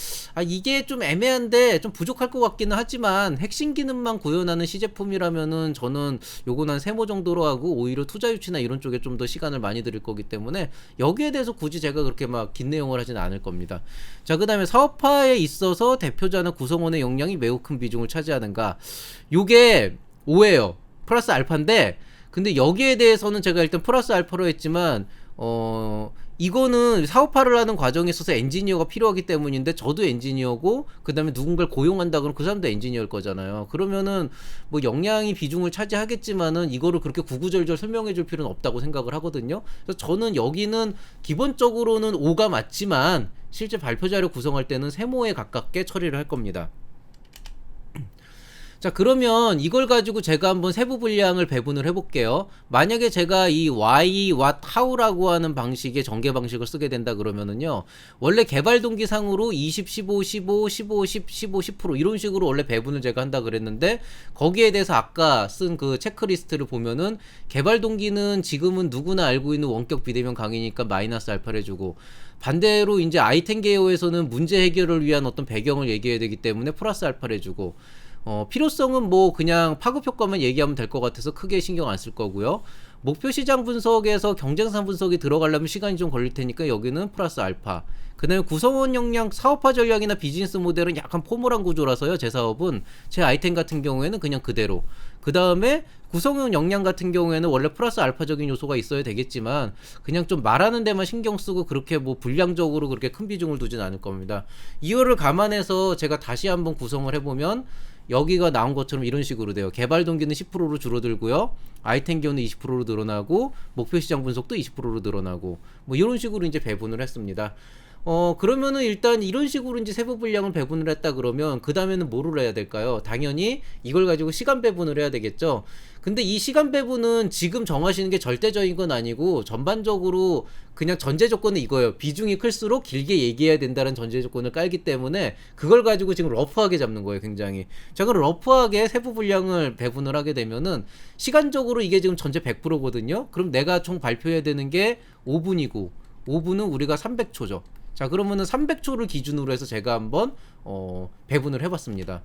이게 좀 애매한데 좀 부족할 것 같기는 하지만 핵심 기능만 구현하는 시제품이라면은 저는 요건 한 세모 정도로 하고 오히려 투자 유치나 이런 쪽에 좀 더 시간을 많이 들일 거기 때문에 여기에 대해서 굳이 제가 그렇게 막 긴 내용을 하진 않을 겁니다. 자, 그 다음에 사업화에 있어서 대표자나 구성원의 역량이 매우 큰 비중을 차지하는가? 요게 오해요. 플러스 알파인데, 근데 여기에 대해서는 제가 일단 플러스 알파로 했지만 이거는 사업화를 하는 과정에 있어서 엔지니어가 필요하기 때문인데, 저도 엔지니어고 그 다음에 누군가를 고용한다 그러면 그 사람도 엔지니어일 거잖아요. 그러면은 뭐 역량이 비중을 차지하겠지만은 이거를 그렇게 구구절절 설명해 줄 필요는 없다고 생각을 하거든요. 그래서 저는 여기는 기본적으로는 5가 맞지만 실제 발표 자료 구성할 때는 세모에 가깝게 처리를 할 겁니다. 자, 그러면 이걸 가지고 제가 한번 세부 분량을 배분을 해볼게요. 만약에 제가 이 why, what, how라고 하는 방식의 전개 방식을 쓰게 된다 그러면은요, 원래 개발 동기상으로 20, 15, 15, 15, 10, 15, 10% 이런 식으로 원래 배분을 제가 한다 그랬는데, 거기에 대해서 아까 쓴 그 체크리스트를 보면은 개발 동기는 지금은 누구나 알고 있는 원격 비대면 강의니까 마이너스 알파를 해주고, 반대로 이제 아이템 개요에서는 문제 해결을 위한 어떤 배경을 얘기해야 되기 때문에 플러스 알파를 해주고, 필요성은 뭐 그냥 파급 효과만 얘기하면 될 것 같아서 크게 신경 안 쓸 거고요. 목표 시장 분석에서 경쟁사 분석이 들어가려면 시간이 좀 걸릴 테니까 여기는 플러스 알파. 그 다음에 구성원 역량, 사업화 전략이나 비즈니스 모델은 약간 포멀한 구조라서요. 제 사업은, 제 아이템 같은 경우에는 그냥 그대로. 그 다음에 구성원 역량 같은 경우에는 원래 플러스 알파적인 요소가 있어야 되겠지만 그냥 좀 말하는 데만 신경 쓰고 그렇게 뭐 분량적으로 그렇게 큰 비중을 두진 않을 겁니다. 이거를 감안해서 제가 다시 한번 구성을 해보면 여기가 나온 것처럼 이런 식으로 돼요. 개발 동기는 10%로 줄어들고요. 아이템 기호는 20%로 늘어나고, 목표 시장 분석도 20%로 늘어나고, 뭐 이런 식으로 이제 배분을 했습니다. 그러면은 일단 이런 식으로 이제 세부 분량을 배분을 했다 그러면 그 다음에는 뭐를 해야 될까요? 당연히 이걸 가지고 시간 배분을 해야 되겠죠. 근데 이 시간 배분은 지금 정하시는 게 절대적인 건 아니고 전반적으로 그냥 전제 조건은 이거예요. 비중이 클수록 길게 얘기해야 된다는 전제 조건을 깔기 때문에 그걸 가지고 지금 러프하게 잡는 거예요, 굉장히. 자, 그럼 러프하게 세부 분량을 배분을 하게 되면은 시간적으로 이게 지금 전체 100%거든요. 그럼 내가 총 발표해야 되는 게 5분이고 5분은 우리가 300초죠. 자, 그러면은 300초를 기준으로 해서 제가 한번 배분을 해봤습니다.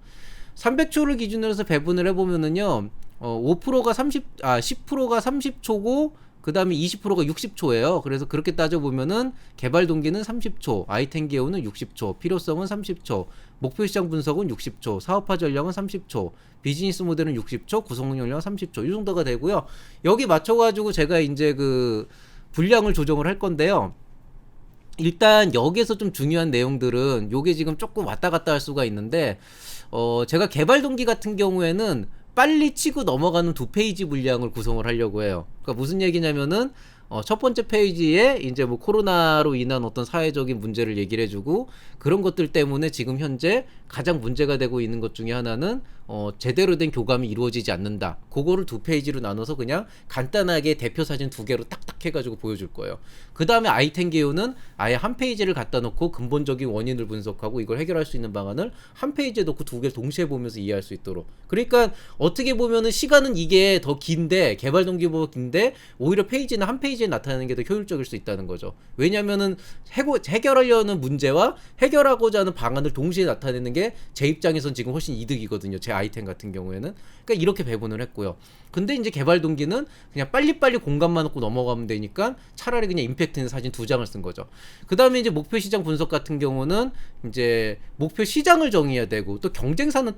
300초를 기준으로 해서 배분을 해보면은요, 5%가 10%가 30초고, 그 다음에 20%가 60초예요. 그래서 그렇게 따져보면은 개발 동기는 30초, 아이템 개요는 60초, 필요성은 30초, 목표 시장 분석은 60초, 사업화 전략은 30초, 비즈니스 모델은 60초, 구성 역량은 30초. 이 정도가 되고요. 여기 맞춰가지고 제가 이제 그 분량을 조정을 할 건데요. 일단 여기에서 좀 중요한 내용들은 요게 지금 조금 왔다 갔다 할 수가 있는데, 제가 개발 동기 같은 경우에는 빨리 치고 넘어가는 2페이지 분량을 구성을 하려고 해요. 그러니까 무슨 얘기냐면은 첫 번째 페이지에 이제 뭐 코로나로 인한 어떤 사회적인 문제를 얘기를 해주고, 그런 것들 때문에 지금 현재 가장 문제가 되고 있는 것 중에 하나는 제대로 된 교감이 이루어지지 않는다. 그거를 2페이지로 나눠서 그냥 간단하게 대표 사진 2개로 딱딱 해가지고 보여줄 거예요. 그 다음에 아이템 개요는 아예 한 페이지를 갖다 놓고 근본적인 원인을 분석하고 이걸 해결할 수 있는 방안을 한 페이지에 놓고 2개를 동시에 보면서 이해할 수 있도록. 그러니까 어떻게 보면은 시간은 이게 더 긴데, 개발 동기보다 긴데 오히려 페이지는 한 페이지에 나타내는 게 더 효율적일 수 있다는 거죠. 왜냐면은 해결하려는 문제와 해결하고자 하는 방안을 동시에 나타내는 게 제 입장에선 지금 훨씬 이득이거든요. 제 아이템 같은 경우에는. 그러니까 이렇게 배분을 했고요. 근데 이제 개발 동기는 그냥 빨리빨리 공간만 놓고 넘어가면 되니까 차라리 그냥 임팩트 있는 사진 2장을 쓴 거죠. 그 다음에 이제 목표 시장 분석 같은 경우는 이제 목표 시장을 정해야 되고, 또 경쟁사는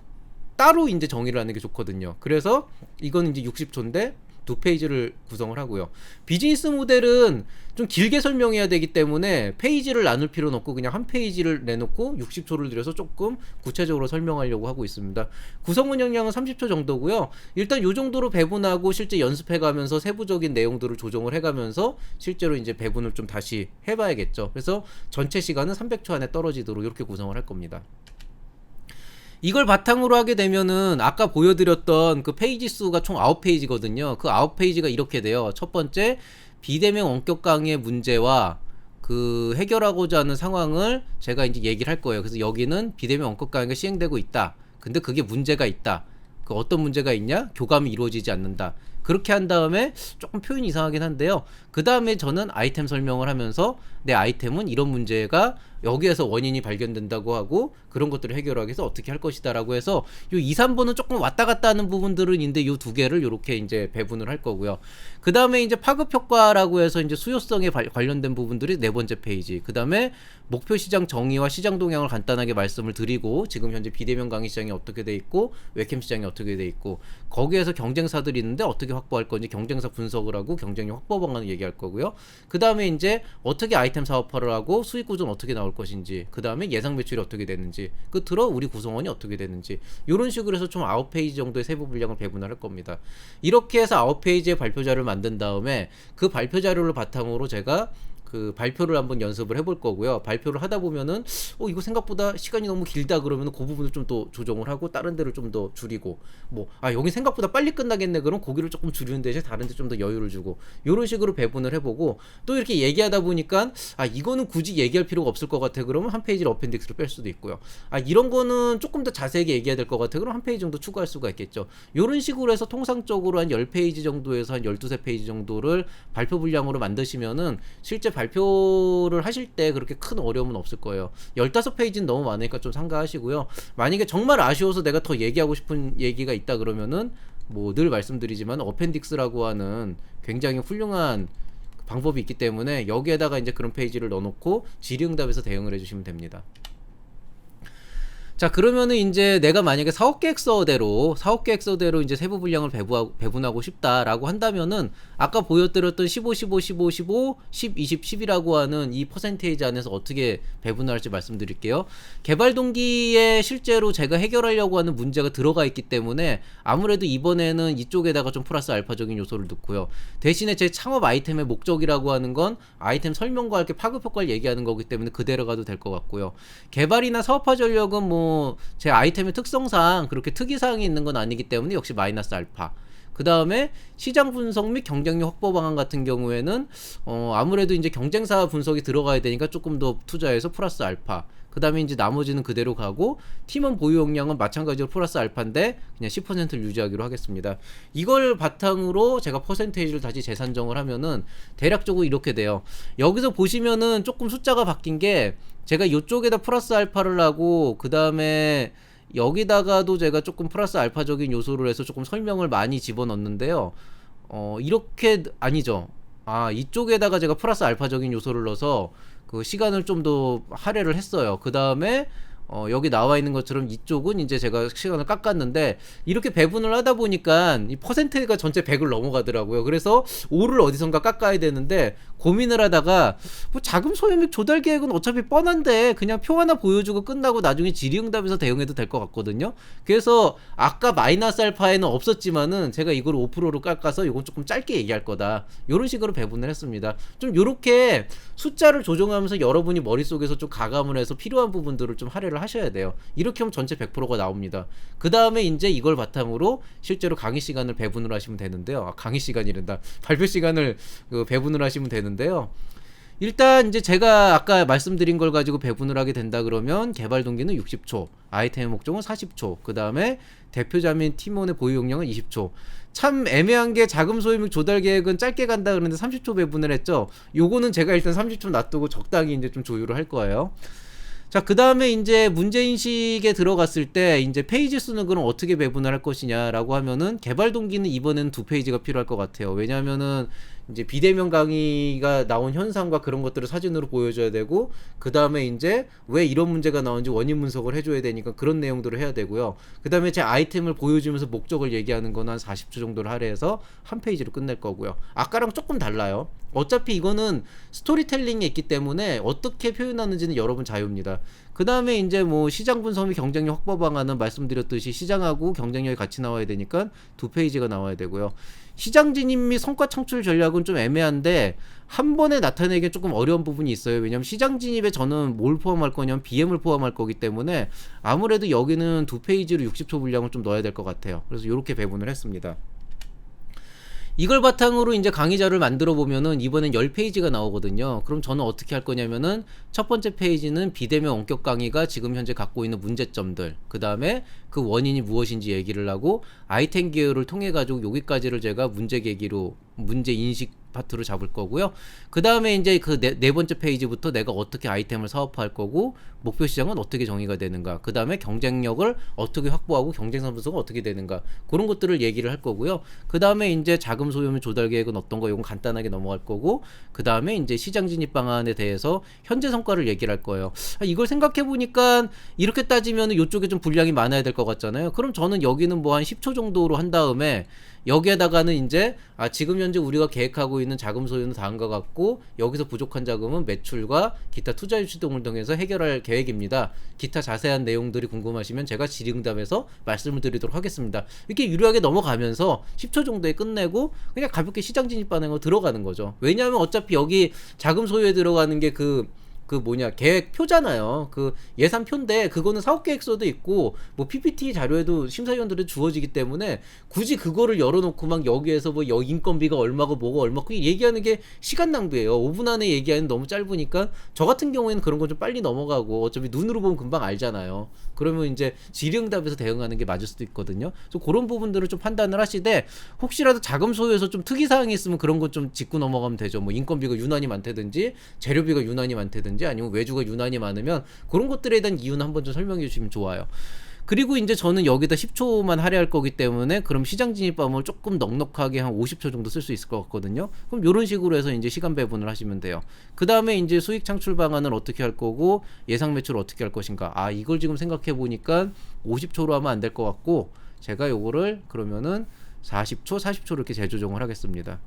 따로 이제 정의를 하는 게 좋거든요. 그래서 이건 이제 60초인데 2페이지를 구성을 하고요. 비즈니스 모델은 좀 길게 설명해야 되기 때문에 페이지를 나눌 필요는 없고 그냥 한 페이지를 내놓고 60초를 들여서 조금 구체적으로 설명하려고 하고 있습니다. 구성원 역량은 30초 정도고요. 일단 이 정도로 배분하고 실제 연습해가면서 세부적인 내용들을 조정을 해가면서 실제로 이제 배분을 좀 다시 해봐야겠죠. 그래서 전체 시간은 300초 안에 떨어지도록 이렇게 구성을 할 겁니다. 이걸 바탕으로 하게 되면은 아까 보여드렸던 그 페이지 수가 총 9페이지거든요. 그 9페이지가 이렇게 돼요. 첫 번째, 비대면 원격 강의의 문제와 그 해결하고자 하는 상황을 제가 이제 얘기를 할 거예요. 그래서 여기는 비대면 원격 강의가 시행되고 있다. 근데 그게 문제가 있다. 그 어떤 문제가 있냐? 교감이 이루어지지 않는다. 그렇게 한 다음에 조금 표현이 이상하긴 한데요. 그 다음에 저는 아이템 설명을 하면서 내 아이템은 이런 문제가 여기에서 원인이 발견된다고 하고 그런 것들을 해결하기 위해서 어떻게 할 것이다 라고 해서 요 2, 3번은 조금 왔다 갔다 하는 부분들은 있는데 요 2개를 요렇게 이제 배분을 할 거고요. 그 다음에 이제 파급 효과라고 해서 이제 수요성에 관련된 부분들이 4번째 페이지. 그 다음에 목표 시장 정의와 시장 동향을 간단하게 말씀을 드리고, 지금 현재 비대면 강의 시장이 어떻게 돼 있고 웹캠 시장이 어떻게 돼 있고 거기에서 경쟁사들이 있는데 어떻게 확보할 건지 경쟁사 분석을 하고 경쟁력 확보 방안을 얘기할 거고요. 그 다음에 이제 어떻게 아이템 사업화를 하고 수익 구조는 어떻게 나올 것인지, 그 다음에 예상 매출이 어떻게 되는지, 끝으로 우리 구성원이 어떻게 되는지, 이런 식으로 해서 총 9페이지 정도의 세부 분량을 배분을 할 겁니다. 이렇게 해서 9페이지의 발표 자료를 만든 다음에 그 발표 자료를 바탕으로 제가 그 발표를 한번 연습을 해볼 거고요. 발표를 하다 보면은 이거 생각보다 시간이 너무 길다 그러면 그 부분을 좀 더 조정을 하고 다른 데를 좀 더 줄이고 여기 생각보다 빨리 끝나겠네 그럼 거기를 조금 줄이는 대신에 다른 데 좀 더 여유를 주고 이런 식으로 배분을 해보고 또 이렇게 얘기하다 보니까 이거는 굳이 얘기할 필요가 없을 것 같아 그러면 한 페이지를 어펜딕스로 뺄 수도 있고요. 이런 거는 조금 더 자세하게 얘기해야 될 것 같아 그럼 한 페이지 정도 추가할 수가 있겠죠. 이런 식으로 해서 통상적으로 한 10페이지 정도에서 한 12페이지 정도를 발표 분량으로 만드시면은 실제 발표를 하실 때 그렇게 큰 어려움은 없을 거예요. 15페이지는 너무 많으니까 좀 삼가하시고요. 만약에 정말 아쉬워서 내가 더 얘기하고 싶은 얘기가 있다 그러면은 늘 말씀드리지만 어펜딕스라고 하는 굉장히 훌륭한 방법이 있기 때문에 여기에다가 이제 그런 페이지를 넣어놓고 질의응답에서 대응을 해주시면 됩니다. 자, 그러면은 이제 내가 만약에 사업계획서대로 이제 세부 분량을 배분하고 싶다라고 한다면은 아까 보여드렸던 15, 15, 15, 15, 10, 20, 10이라고 하는 이 퍼센테이지 안에서 어떻게 배분할지 말씀드릴게요. 개발 동기에 실제로 제가 해결하려고 하는 문제가 들어가 있기 때문에 아무래도 이번에는 이쪽에다가 좀 플러스 알파적인 요소를 넣고요. 대신에 제 창업 아이템의 목적이라고 하는 건 아이템 설명과 이렇게 파급 효과를 얘기하는 거기 때문에 그대로 가도 될 것 같고요. 개발이나 사업화 전력은 제 아이템의 특성상 그렇게 특이사항이 있는 건 아니기 때문에 역시 마이너스 알파. 그 다음에 시장 분석 및 경쟁력 확보 방안 같은 경우에는 아무래도 이제 경쟁사 분석이 들어가야 되니까 조금 더 투자해서 플러스 알파. 그 다음에 이제 나머지는 그대로 가고 팀원 보유 역량은 마찬가지로 플러스 알파인데 그냥 10%를 유지하기로 하겠습니다. 이걸 바탕으로 제가 퍼센테이지를 다시 재산정을 하면은 대략적으로 이렇게 돼요. 여기서 보시면은 조금 숫자가 바뀐 게 제가 이쪽에다 플러스 알파를 하고 그 다음에 여기다가도 제가 조금 플러스 알파적인 요소를 해서 조금 설명을 많이 집어넣는데요. 이렇게 아니죠. 이쪽에다가 제가 플러스 알파적인 요소를 넣어서 그 시간을 좀 더 할애를 했어요. 그 다음에 여기 나와 있는 것처럼 이쪽은 이제 제가 시간을 깎았는데 이렇게 배분을 하다 보니까 이 퍼센트가 전체 100을 넘어가더라고요. 그래서 5를 어디선가 깎아야 되는데 고민을 하다가 자금 소요 및 조달 계획은 어차피 뻔한데 그냥 표 하나 보여주고 끝나고 나중에 질의응답에서 대응해도 될 것 같거든요. 그래서 아까 마이너스 알파에는 없었지만은 제가 이걸 5%로 깎아서 이건 조금 짧게 얘기할 거다. 이런 식으로 배분을 했습니다. 좀 이렇게 숫자를 조정하면서 여러분이 머릿속에서 좀 가감을 해서 필요한 부분들을 좀 할애를 하셔야 돼요. 이렇게 하면 전체 100%가 나옵니다. 그 다음에 이제 이걸 바탕으로 실제로 강의 시간을 배분을 하시면 되는데요. 강의 시간이란다. 발표 시간을 배분을 하시면 되는데요. 일단 이제 제가 아까 말씀드린 걸 가지고 배분을 하게 된다 그러면 개발 동기는 60초, 아이템의 목적은 40초, 그 다음에 대표자 및 팀원의 보유 역량은 20초. 참 애매한 게 자금 소요 및 조달 계획은 짧게 간다 그러는데 30초 배분을 했죠. 요거는 제가 일단 30초 놔두고 적당히 이제 좀 조율을 할 거예요. 자, 그 다음에 이제 문제인식에 들어갔을 때 이제 페이지 수는 그럼 어떻게 배분을 할 것이냐라고 하면은 개발 동기는 이번에는 2페이지가 필요할 것 같아요. 왜냐하면은 이제 비대면 강의가 나온 현상과 그런 것들을 사진으로 보여줘야 되고 그 다음에 이제 왜 이런 문제가 나온지 원인 분석을 해줘야 되니까 그런 내용들을 해야 되고요. 그 다음에 제 아이템을 보여주면서 목적을 얘기하는 건 한 40초 정도를 할애해서 한 페이지로 끝낼 거고요. 아까랑 조금 달라요. 어차피 이거는 스토리텔링에 있기 때문에 어떻게 표현하는지는 여러분 자유입니다. 그 다음에 이제 시장 분석 및 경쟁력 확보 방안은 말씀드렸듯이 시장하고 경쟁력이 같이 나와야 되니까 2페이지가 나와야 되고요. 시장 진입 및 성과 창출 전략은 좀 애매한데 한 번에 나타내기 조금 어려운 부분이 있어요. 왜냐면 시장 진입에 저는 뭘 포함할 거냐면 BM을 포함할 거기 때문에 아무래도 여기는 2페이지로 60초 분량을 좀 넣어야 될 것 같아요. 그래서 이렇게 배분을 했습니다. 이걸 바탕으로 이제 강의자를 만들어 보면은 이번엔 10페이지가 나오거든요. 그럼 저는 어떻게 할 거냐면은 첫 번째 페이지는 비대면 원격 강의가 지금 현재 갖고 있는 문제점들, 그 다음에 그 원인이 무엇인지 얘기를 하고 아이템 기여를 통해 가지고 여기까지를 제가 문제 계기로 문제 인식 파트로 잡을 거고요. 그 다음에 이제 그 네 번째 페이지부터 내가 어떻게 아이템을 사업화할 거고 목표 시장은 어떻게 정의가 되는가, 그 다음에 경쟁력을 어떻게 확보하고 경쟁사 분석은 어떻게 되는가, 그런 것들을 얘기를 할 거고요. 그 다음에 이제 자금 소요 및 조달 계획은 어떤 거, 이건 간단하게 넘어갈 거고, 그 다음에 이제 시장 진입 방안에 대해서 현재 성과를 얘기를 할 거예요. 이걸 생각해 보니까 이렇게 따지면 이쪽에 좀 분량이 많아야 될 것 같잖아요. 그럼 저는 여기는 한 10초 정도로 한 다음에 여기에다가는 이제 지금 현재 우리가 계획하고 있는 자금 소요는 다음과 같고 여기서 부족한 자금은 매출과 기타 투자 유치 등을 통해서 해결할 계획입니다. 기타 자세한 내용들이 궁금하시면 제가 질의응답에서 말씀을 드리도록 하겠습니다. 이렇게 유리하게 넘어가면서 10초 정도에 끝내고 그냥 가볍게 시장 진입하는 거 들어가는 거죠. 왜냐하면 어차피 여기 자금 소요에 들어가는 게 계획표잖아요. 그 예산표인데 그거는 사업계획서도 있고 뭐 PPT 자료에도 심사위원들이 주어지기 때문에 굳이 그거를 열어놓고 막 여기에서 뭐 인건비가 얼마고 뭐가 얼마고 얘기하는 게 시간 낭비예요. 5분 안에 얘기하는 너무 짧으니까 저 같은 경우에는 그런 건 좀 빨리 넘어가고 어차피 눈으로 보면 금방 알잖아요. 그러면 이제 질의응답에서 대응하는 게 맞을 수도 있거든요. 그래서 그런 부분들을 좀 판단을 하시되 혹시라도 자금 소요에서 좀 특이사항이 있으면 그런 것 좀 짚고 넘어가면 되죠. 뭐 인건비가 유난히 많다든지 재료비가 유난히 많다든지 아니면 외주가 유난히 많으면 그런 것들에 대한 이유는 한번 좀 설명해 주시면 좋아요. 그리고 이제 저는 여기다 10초만 할애할 거기 때문에 그럼 시장 진입함을 조금 넉넉하게 한 50초 정도 쓸 수 있을 것 같거든요. 그럼 이런 식으로 해서 이제 시간 배분을 하시면 돼요. 그 다음에 이제 수익 창출 방안을 어떻게 할 거고 예상 매출을 어떻게 할 것인가. 이걸 지금 생각해 보니까 50초로 하면 안 될 것 같고 제가 요거를 그러면은 40초 이렇게 재조정을 하겠습니다.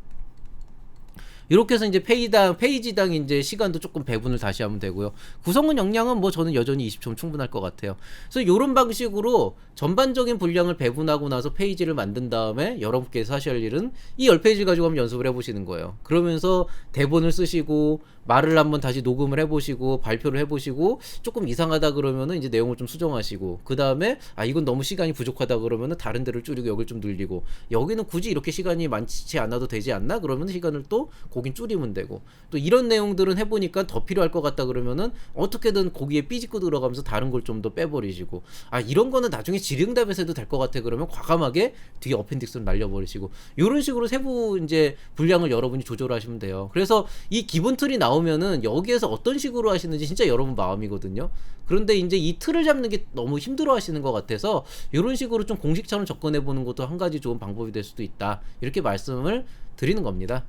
이렇게 해서 이제 페이지당 이제 시간도 조금 배분을 다시 하면 되고요. 구성원 역량은 뭐 저는 여전히 20초면 충분할 것 같아요. 그래서 이런 방식으로 전반적인 분량을 배분하고 나서 페이지를 만든 다음에 여러분께서 하셔야 할 일은 이 10페이지 가지고 한번 연습을 해보시는 거예요. 그러면서 대본을 쓰시고 말을 한번 다시 녹음을 해보시고 발표를 해보시고 조금 이상하다 그러면은 이제 내용을 좀 수정하시고 그 다음에 이건 너무 시간이 부족하다 그러면은 다른 데를 줄이고 여기를 좀 늘리고 여기는 굳이 이렇게 시간이 많지 않아도 되지 않나 그러면 시간을 또 거긴 줄이면 되고 또 이런 내용들은 해보니까 더 필요할 것 같다 그러면은 어떻게든 거기에 삐집고 들어가면서 다른 걸 좀 더 빼버리시고 이런 거는 나중에 질의응답에서 해도 될 것 같아 그러면 과감하게 뒤에 어펜딕스를 날려버리시고 이런 식으로 세부 이제 분량을 여러분이 조절하시면 돼요. 그래서 이 기본 틀이 나오면은 여기에서 어떤 식으로 하시는지 진짜 여러분 마음이거든요. 그런데 이제 이 틀을 잡는 게 너무 힘들어 하시는 것 같아서 이런 식으로 좀 공식처럼 접근해 보는 것도 한 가지 좋은 방법이 될 수도 있다. 이렇게 말씀을 드리는 겁니다.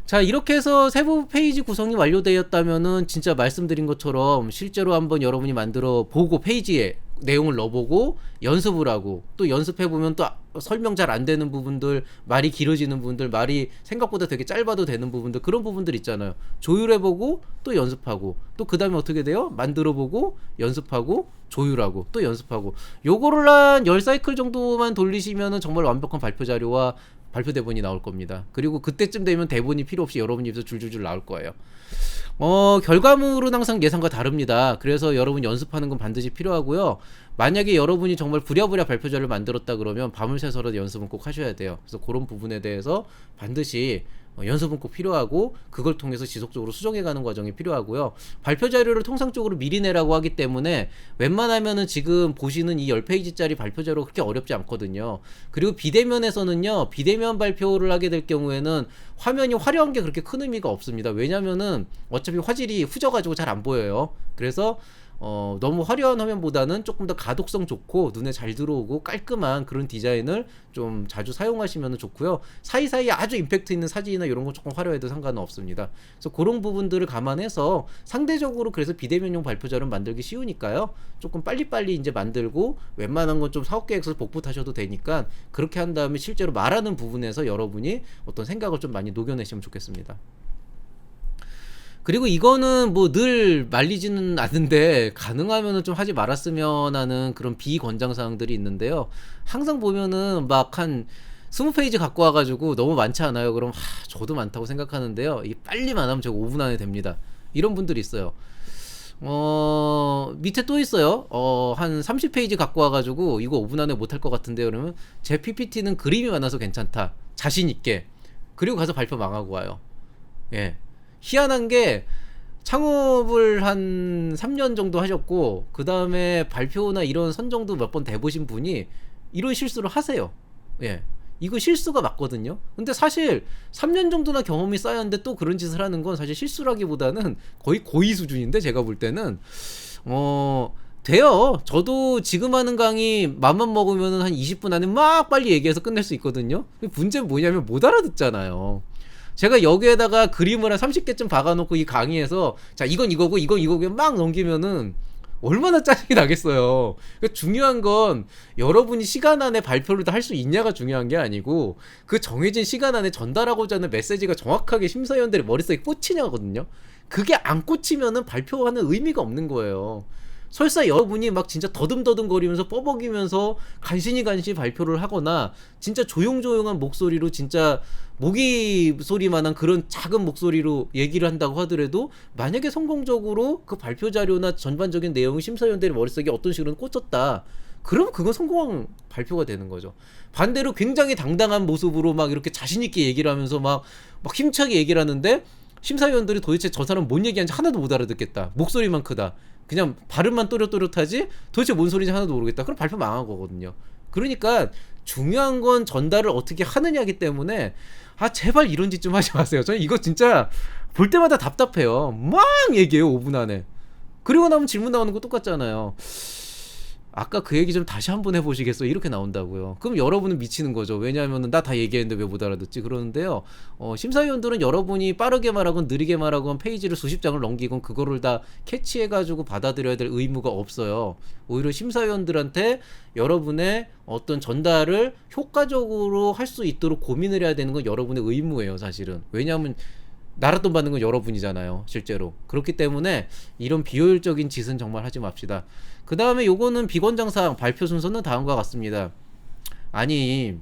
자, 이렇게 해서 세부 페이지 구성이 완료되었다면은 진짜 말씀드린 것처럼 실제로 한번 여러분이 만들어 보고 페이지에 내용을 넣어보고 연습을 하고 또 연습해보면 또 설명 잘 안 되는 부분들, 말이 길어지는 부분들, 말이 생각보다 되게 짧아도 되는 부분들, 그런 부분들 있잖아요. 조율해보고 또 연습하고 또 그 다음에 어떻게 돼요? 만들어보고 연습하고 조율하고 또 연습하고 요거를 한 10사이클 정도만 돌리시면은 정말 완벽한 발표 자료와 발표 대본이 나올 겁니다. 그리고 그때쯤 되면 대본이 필요 없이 여러분 입에서 줄줄줄 나올 거예요. 결과물은 항상 예상과 다릅니다. 그래서 여러분 연습하는 건 반드시 필요하고요. 만약에 여러분이 정말 부랴부랴 발표 자료를 만들었다 그러면 밤을 새서라도 연습은 꼭 하셔야 돼요. 그래서 그런 부분에 대해서 반드시 연습은 꼭 필요하고 그걸 통해서 지속적으로 수정해가는 과정이 필요하고요. 발표 자료를 통상적으로 미리 내라고 하기 때문에 웬만하면은 지금 보시는 이 10페이지짜리 발표 자료 그렇게 어렵지 않거든요. 그리고 비대면에서는요, 비대면 발표를 하게 될 경우에는 화면이 화려한 게 그렇게 큰 의미가 없습니다. 왜냐면은 어차피 화질이 후져가지고 잘 안 보여요. 그래서 너무 화려한 화면보다는 조금 더 가독성 좋고 눈에 잘 들어오고 깔끔한 그런 디자인을 좀 자주 사용하시면 좋고요. 사이사이에 아주 임팩트 있는 사진이나 이런 거 조금 화려해도 상관은 없습니다. 그래서 그런 부분들을 감안해서 상대적으로 그래서 비대면용 발표 자료는 만들기 쉬우니까요. 조금 빨리빨리 이제 만들고 웬만한 건 좀 사업계획서 복붙하셔도 되니까 그렇게 한 다음에 실제로 말하는 부분에서 여러분이 어떤 생각을 좀 많이 녹여내시면 좋겠습니다. 그리고 이거는 뭐 늘 말리지는 않는데 가능하면은 좀 하지 말았으면 하는 그런 비권장 사항들이 있는데요. 항상 보면은 막 한 20페이지 갖고 와가지고 너무 많지 않아요? 그럼 저도 많다고 생각하는데요. 이게 빨리만 하면 제가 5분 안에 됩니다. 이런 분들이 있어요. 밑에 또 있어요. 한 30페이지 갖고 와가지고 이거 5분 안에 못할 것 같은데요. 그러면 제 PPT는 그림이 많아서 괜찮다. 자신있게. 그리고 가서 발표 망하고 와요. 예. 희한한 게 창업을 한 3년 정도 하셨고 그 다음에 발표나 이런 선정도 몇 번 돼보신 분이 이런 실수를 하세요. 예, 이거 실수가 맞거든요. 근데 사실 3년 정도나 경험이 쌓였는데 또 그런 짓을 하는 건 사실 실수라기보다는 거의 고의 수준인데 제가 볼 때는 돼요. 저도 지금 하는 강의 맘만 먹으면 한 20분 안에 막 빨리 얘기해서 끝낼 수 있거든요. 문제는 뭐냐면 못 알아듣잖아요. 제가 여기에다가 그림을 한 30개쯤 박아놓고 이 강의에서 자 이건 이거고 이건 이거고 막 넘기면은 얼마나 짜증이 나겠어요. 그러니까 중요한 건 여러분이 시간 안에 발표를 다 할 수 있냐가 중요한 게 아니고 그 정해진 시간 안에 전달하고자 하는 메시지가 정확하게 심사위원들의 머릿속에 꽂히냐거든요. 그게 안 꽂히면은 발표하는 의미가 없는 거예요. 설사 여러분이 막 진짜 더듬더듬거리면서 뻐벅이면서 간신히 발표를 하거나 진짜 조용조용한 목소리로 진짜 모기 소리만한 그런 작은 목소리로 얘기를 한다고 하더라도 만약에 성공적으로 그 발표 자료나 전반적인 내용이 심사위원들의 머릿속에 어떤 식으로 꽂혔다. 그럼 그건 성공한 발표가 되는 거죠. 반대로 굉장히 당당한 모습으로 막 이렇게 자신있게 얘기를 하면서 막 힘차게 얘기를 하는데 심사위원들이 도대체 저 사람 뭔 얘기하는지 하나도 못 알아듣겠다. 목소리만 크다. 그냥 발음만 또렷또렷하지 도대체 뭔 소리인지 하나도 모르겠다. 그럼 발표 망한 거거든요. 그러니까 중요한 건 전달을 어떻게 하느냐기 때문에 제발 이런 짓 좀 하지 마세요. 저는 이거 진짜 볼 때마다 답답해요. 막 얘기해요 5분 안에. 그리고 나면 질문 나오는 거 똑같잖아요. 아까 그 얘기 좀 다시 한번 해보시겠어요? 이렇게 나온다고요. 그럼 여러분은 미치는 거죠. 왜냐하면 나 다 얘기했는데 왜 못 알아듣지? 그러는데요. 심사위원들은 여러분이 빠르게 말하건 느리게 말하건 페이지를 수십 장을 넘기건 그거를 다 캐치해가지고 받아들여야 될 의무가 없어요. 오히려 심사위원들한테 여러분의 어떤 전달을 효과적으로 할 수 있도록 고민을 해야 되는 건 여러분의 의무예요, 사실은. 왜냐하면 나랏돈 받는 건 여러분이잖아요, 실제로. 그렇기 때문에 이런 비효율적인 짓은 정말 하지 맙시다. 그 다음에 요거는 비권장사항 발표 순서는 다음과 같습니다. 아니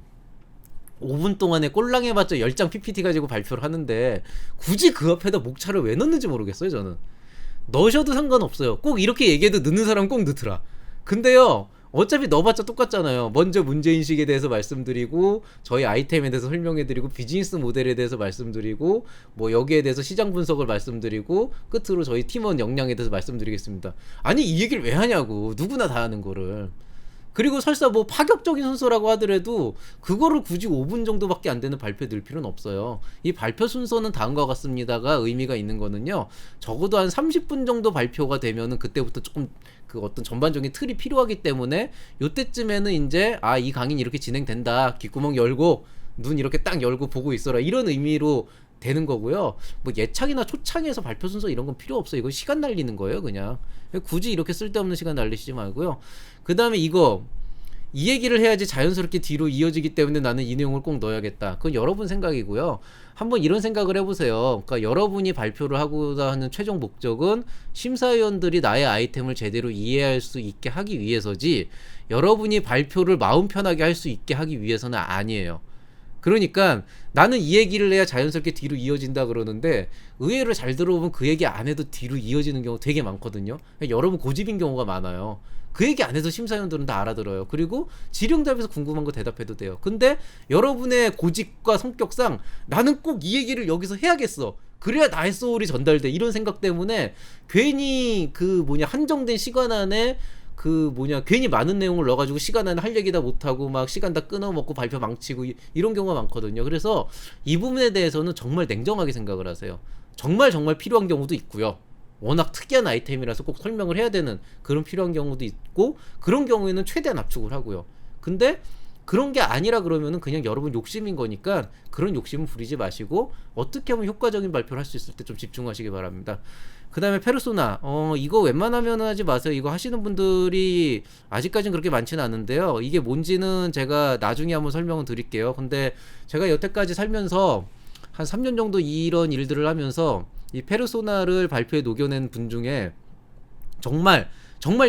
5분 동안에 꼴랑 해봤자 10장 PPT 가지고 발표를 하는데 굳이 그 앞에다 목차를 왜 넣는지 모르겠어요. 저는 넣으셔도 상관없어요. 꼭 이렇게 얘기해도 넣는 사람 꼭 넣더라. 근데요 어차피 넣어봤자 똑같잖아요. 먼저 문제인식에 대해서 말씀드리고 저희 아이템에 대해서 설명해드리고 비즈니스 모델에 대해서 말씀드리고 뭐 여기에 대해서 시장 분석을 말씀드리고 끝으로 저희 팀원 역량에 대해서 말씀드리겠습니다. 아니 이 얘기를 왜 하냐고. 누구나 다 하는 거를. 그리고 설사 뭐 파격적인 순서라고 하더라도 그거를 굳이 5분 정도밖에 안 되는 발표 늘 필요는 없어요. 이 발표 순서는 다음과 같습니다가 의미가 있는 거는요. 적어도 한 30분 정도 발표가 되면은 그때부터 조금 그 어떤 전반적인 틀이 필요하기 때문에 요때쯤에는 이제 이 강의는 이렇게 진행된다. 귓구멍 열고 눈 이렇게 딱 열고 보고 있어라. 이런 의미로 되는 거고요. 뭐 예창이나 초창에서 발표 순서 이런 건 필요 없어요. 이거 시간 날리는 거예요, 그냥. 굳이 이렇게 쓸데없는 시간 날리시지 말고요. 그 다음에 이 얘기를 해야지 자연스럽게 뒤로 이어지기 때문에 나는 이 내용을 꼭 넣어야겠다. 그건 여러분 생각이고요. 한번 이런 생각을 해보세요. 그러니까 여러분이 발표를 하고자 하는 최종 목적은 심사위원들이 나의 아이템을 제대로 이해할 수 있게 하기 위해서지 여러분이 발표를 마음 편하게 할 수 있게 하기 위해서는 아니에요. 그러니까 나는 이 얘기를 해야 자연스럽게 뒤로 이어진다 그러는데 의외로 잘 들어보면 그 얘기 안 해도 뒤로 이어지는 경우 되게 많거든요. 여러분 고집인 경우가 많아요. 그 얘기 안 해도 심사위원들은 다 알아들어요. 그리고 질의응답에서 궁금한 거 대답해도 돼요. 근데 여러분의 고집과 성격상 나는 꼭 이 얘기를 여기서 해야겠어. 그래야 나의 소울이 전달돼. 이런 생각 때문에 괜히 한정된 시간 안에 괜히 많은 내용을 넣어가지고 시간 안에 할 얘기 다 못하고 막 시간 다 끊어먹고 발표 망치고 이런 경우가 많거든요. 그래서 이 부분에 대해서는 정말 냉정하게 생각을 하세요. 정말 필요한 경우도 있고요. 워낙 특이한 아이템이라서 꼭 설명을 해야 되는 그런 필요한 경우도 있고 그런 경우에는 최대한 압축을 하고요. 근데 그런 게 아니라 그러면은 그냥 여러분 욕심인 거니까 그런 욕심은 부리지 마시고 어떻게 하면 효과적인 발표를 할 수 있을 때 좀 집중하시기 바랍니다. 그 다음에 페르소나 이거 웬만하면 하지 마세요. 이거 하시는 분들이 아직까지는 그렇게 많지는 않은데요. 이게 뭔지는 제가 나중에 한번 설명을 드릴게요. 근데 제가 여태까지 살면서 한 3년 정도 이런 일들을 하면서 이 페르소나를 발표에 녹여낸 분 중에 정말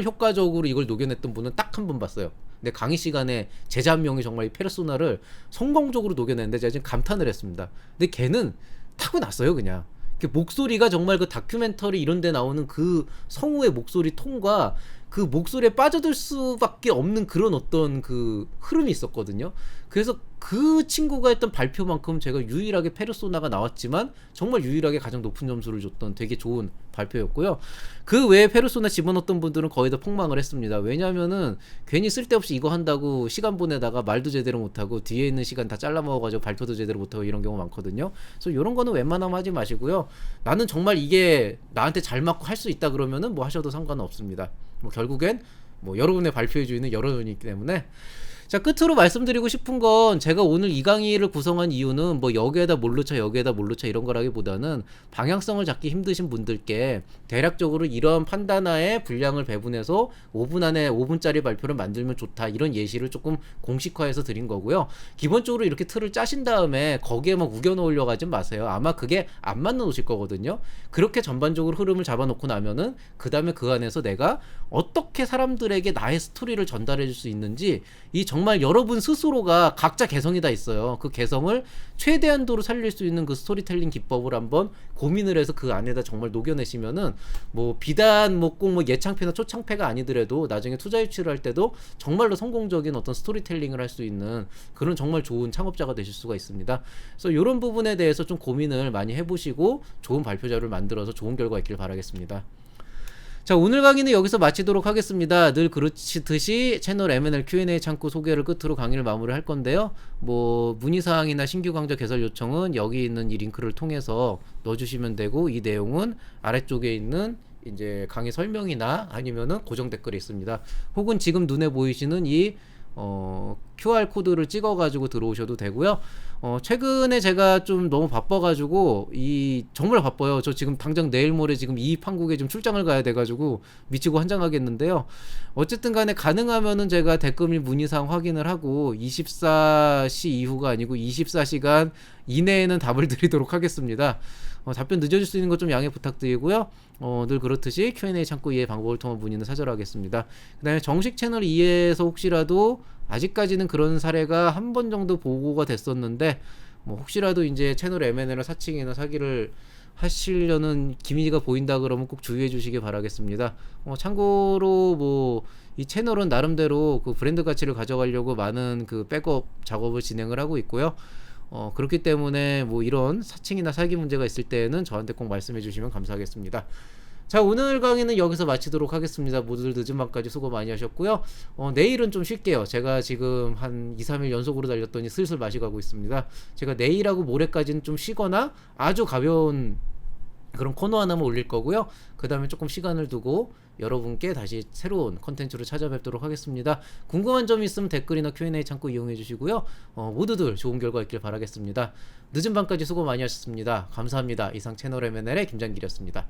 효과적으로 이걸 녹여냈던 분은 딱 한 번 봤어요. 근데 강의 시간에 제자 한 명이 정말 이 페르소나를 성공적으로 녹여냈는데 제가 지금 감탄을 했습니다. 근데 걔는 타고났어요. 그냥 목소리가 정말 그 다큐멘터리 이런 데 나오는 그 성우의 목소리 톤과 그 목소리에 빠져들 수밖에 없는 그런 어떤 그 흐름이 있었거든요. 그래서 그 친구가 했던 발표만큼 제가 유일하게 페르소나가 나왔지만 정말 유일하게 가장 높은 점수를 줬던 되게 좋은 발표였고요. 그 외에 페르소나 집어넣었던 분들은 거의 다 폭망을 했습니다. 왜냐면은 괜히 쓸데없이 이거 한다고 시간 보내다가 말도 제대로 못하고 뒤에 있는 시간 다 잘라먹어가지고 발표도 제대로 못하고 이런 경우 많거든요. 그래서 이런 거는 웬만하면 하지 마시고요. 나는 정말 이게 나한테 잘 맞고 할 수 있다 그러면은 뭐 하셔도 상관은 없습니다. 뭐 결국엔 뭐 여러분의 발표의 주인은 여러분이기 때문에 자, 끝으로 말씀드리고 싶은 건 제가 오늘 이 강의를 구성한 이유는 뭐 여기에다 뭘 넣자 여기에다 뭘 넣자 이런 거라기보다는 방향성을 잡기 힘드신 분들께 대략적으로 이런 판단하에 분량을 배분해서 5분 안에 5분짜리 발표를 만들면 좋다 이런 예시를 조금 공식화해서 드린 거고요. 기본적으로 이렇게 틀을 짜신 다음에 거기에 막 우겨 넣으려고 하지 마세요. 아마 그게 안 맞는 옷일 거거든요. 그렇게 전반적으로 흐름을 잡아놓고 나면은 그 다음에 그 안에서 내가 어떻게 사람들에게 나의 스토리를 전달해 줄 수 있는지 이 정말 여러분 스스로가 각자 개성이 다 있어요. 그 개성을 최대한도로 살릴 수 있는 그 스토리텔링 기법을 한번 고민을 해서 그 안에다 정말 녹여내시면은 뭐 비단 뭐 꼭 뭐 예창패나 초창패가 아니더라도 나중에 투자 유치를 할 때도 정말로 성공적인 어떤 스토리텔링을 할 수 있는 그런 정말 좋은 창업자가 되실 수가 있습니다. 그래서 이런 부분에 대해서 좀 고민을 많이 해보시고 좋은 발표 자료를 만들어서 좋은 결과 있길 바라겠습니다. 자, 오늘 강의는 여기서 마치도록 하겠습니다. 늘 그렇듯이 채널 M&A Q&A 창구 소개를 끝으로 강의를 마무리할 건데요. 뭐 문의사항이나 신규 강좌 개설 요청은 여기 있는 이 링크를 통해서 넣어주시면 되고 이 내용은 아래쪽에 있는 이제 강의 설명이나 아니면은 고정 댓글에 있습니다. 혹은 지금 눈에 보이시는 이 QR 코드를 찍어가지고 들어오셔도 되고요. 최근에 제가 좀 너무 바빠가지고 정말 바빠요. 저 지금 당장 내일 모레 지금 이입 한국에 좀 출장을 가야 돼가지고 미치고 환장하겠는데요. 어쨌든 간에 가능하면은 제가 댓글 및 문의사항 확인을 하고 24시 이후가 아니고 24시간 이내에는 답을 드리도록 하겠습니다. 답변 늦어질 수 있는 것 좀 양해 부탁드리고요. 늘 그렇듯이 Q&A 창구 이해 방법을 통한 문의는 사절하겠습니다. 그 다음에 정식 채널 이해에서 혹시라도 아직까지는 그런 사례가 한 번 정도 보고가 됐었는데 뭐 혹시라도 이제 채널 M&A나 사칭이나 사기를 하시려는 기미가 보인다 그러면 꼭 주의해 주시기 바라겠습니다. 참고로 뭐 이 채널은 나름대로 그 브랜드 가치를 가져가려고 많은 그 백업 작업을 진행을 하고 있고요. 그렇기 때문에 뭐 이런 사칭이나 사기 문제가 있을 때는 저한테 꼭 말씀해 주시면 감사하겠습니다. 자, 오늘 강의는 여기서 마치도록 하겠습니다. 모두들 늦은 밤까지 수고 많이 하셨고요. 내일은 좀 쉴게요. 제가 지금 한 2, 3일 연속으로 달렸더니 슬슬 맛이 가고 있습니다. 제가 내일하고 모레까지는 좀 쉬거나 아주 가벼운 그런 코너 하나만 올릴 거고요. 그 다음에 조금 시간을 두고 여러분께 다시 새로운 컨텐츠로 찾아뵙도록 하겠습니다. 궁금한 점 있으면 댓글이나 Q&A 창구 이용해 주시고요. 모두들 좋은 결과 있길 바라겠습니다. 늦은 밤까지 수고 많이 하셨습니다. 감사합니다. 이상 채널 M&A의 김장길이었습니다.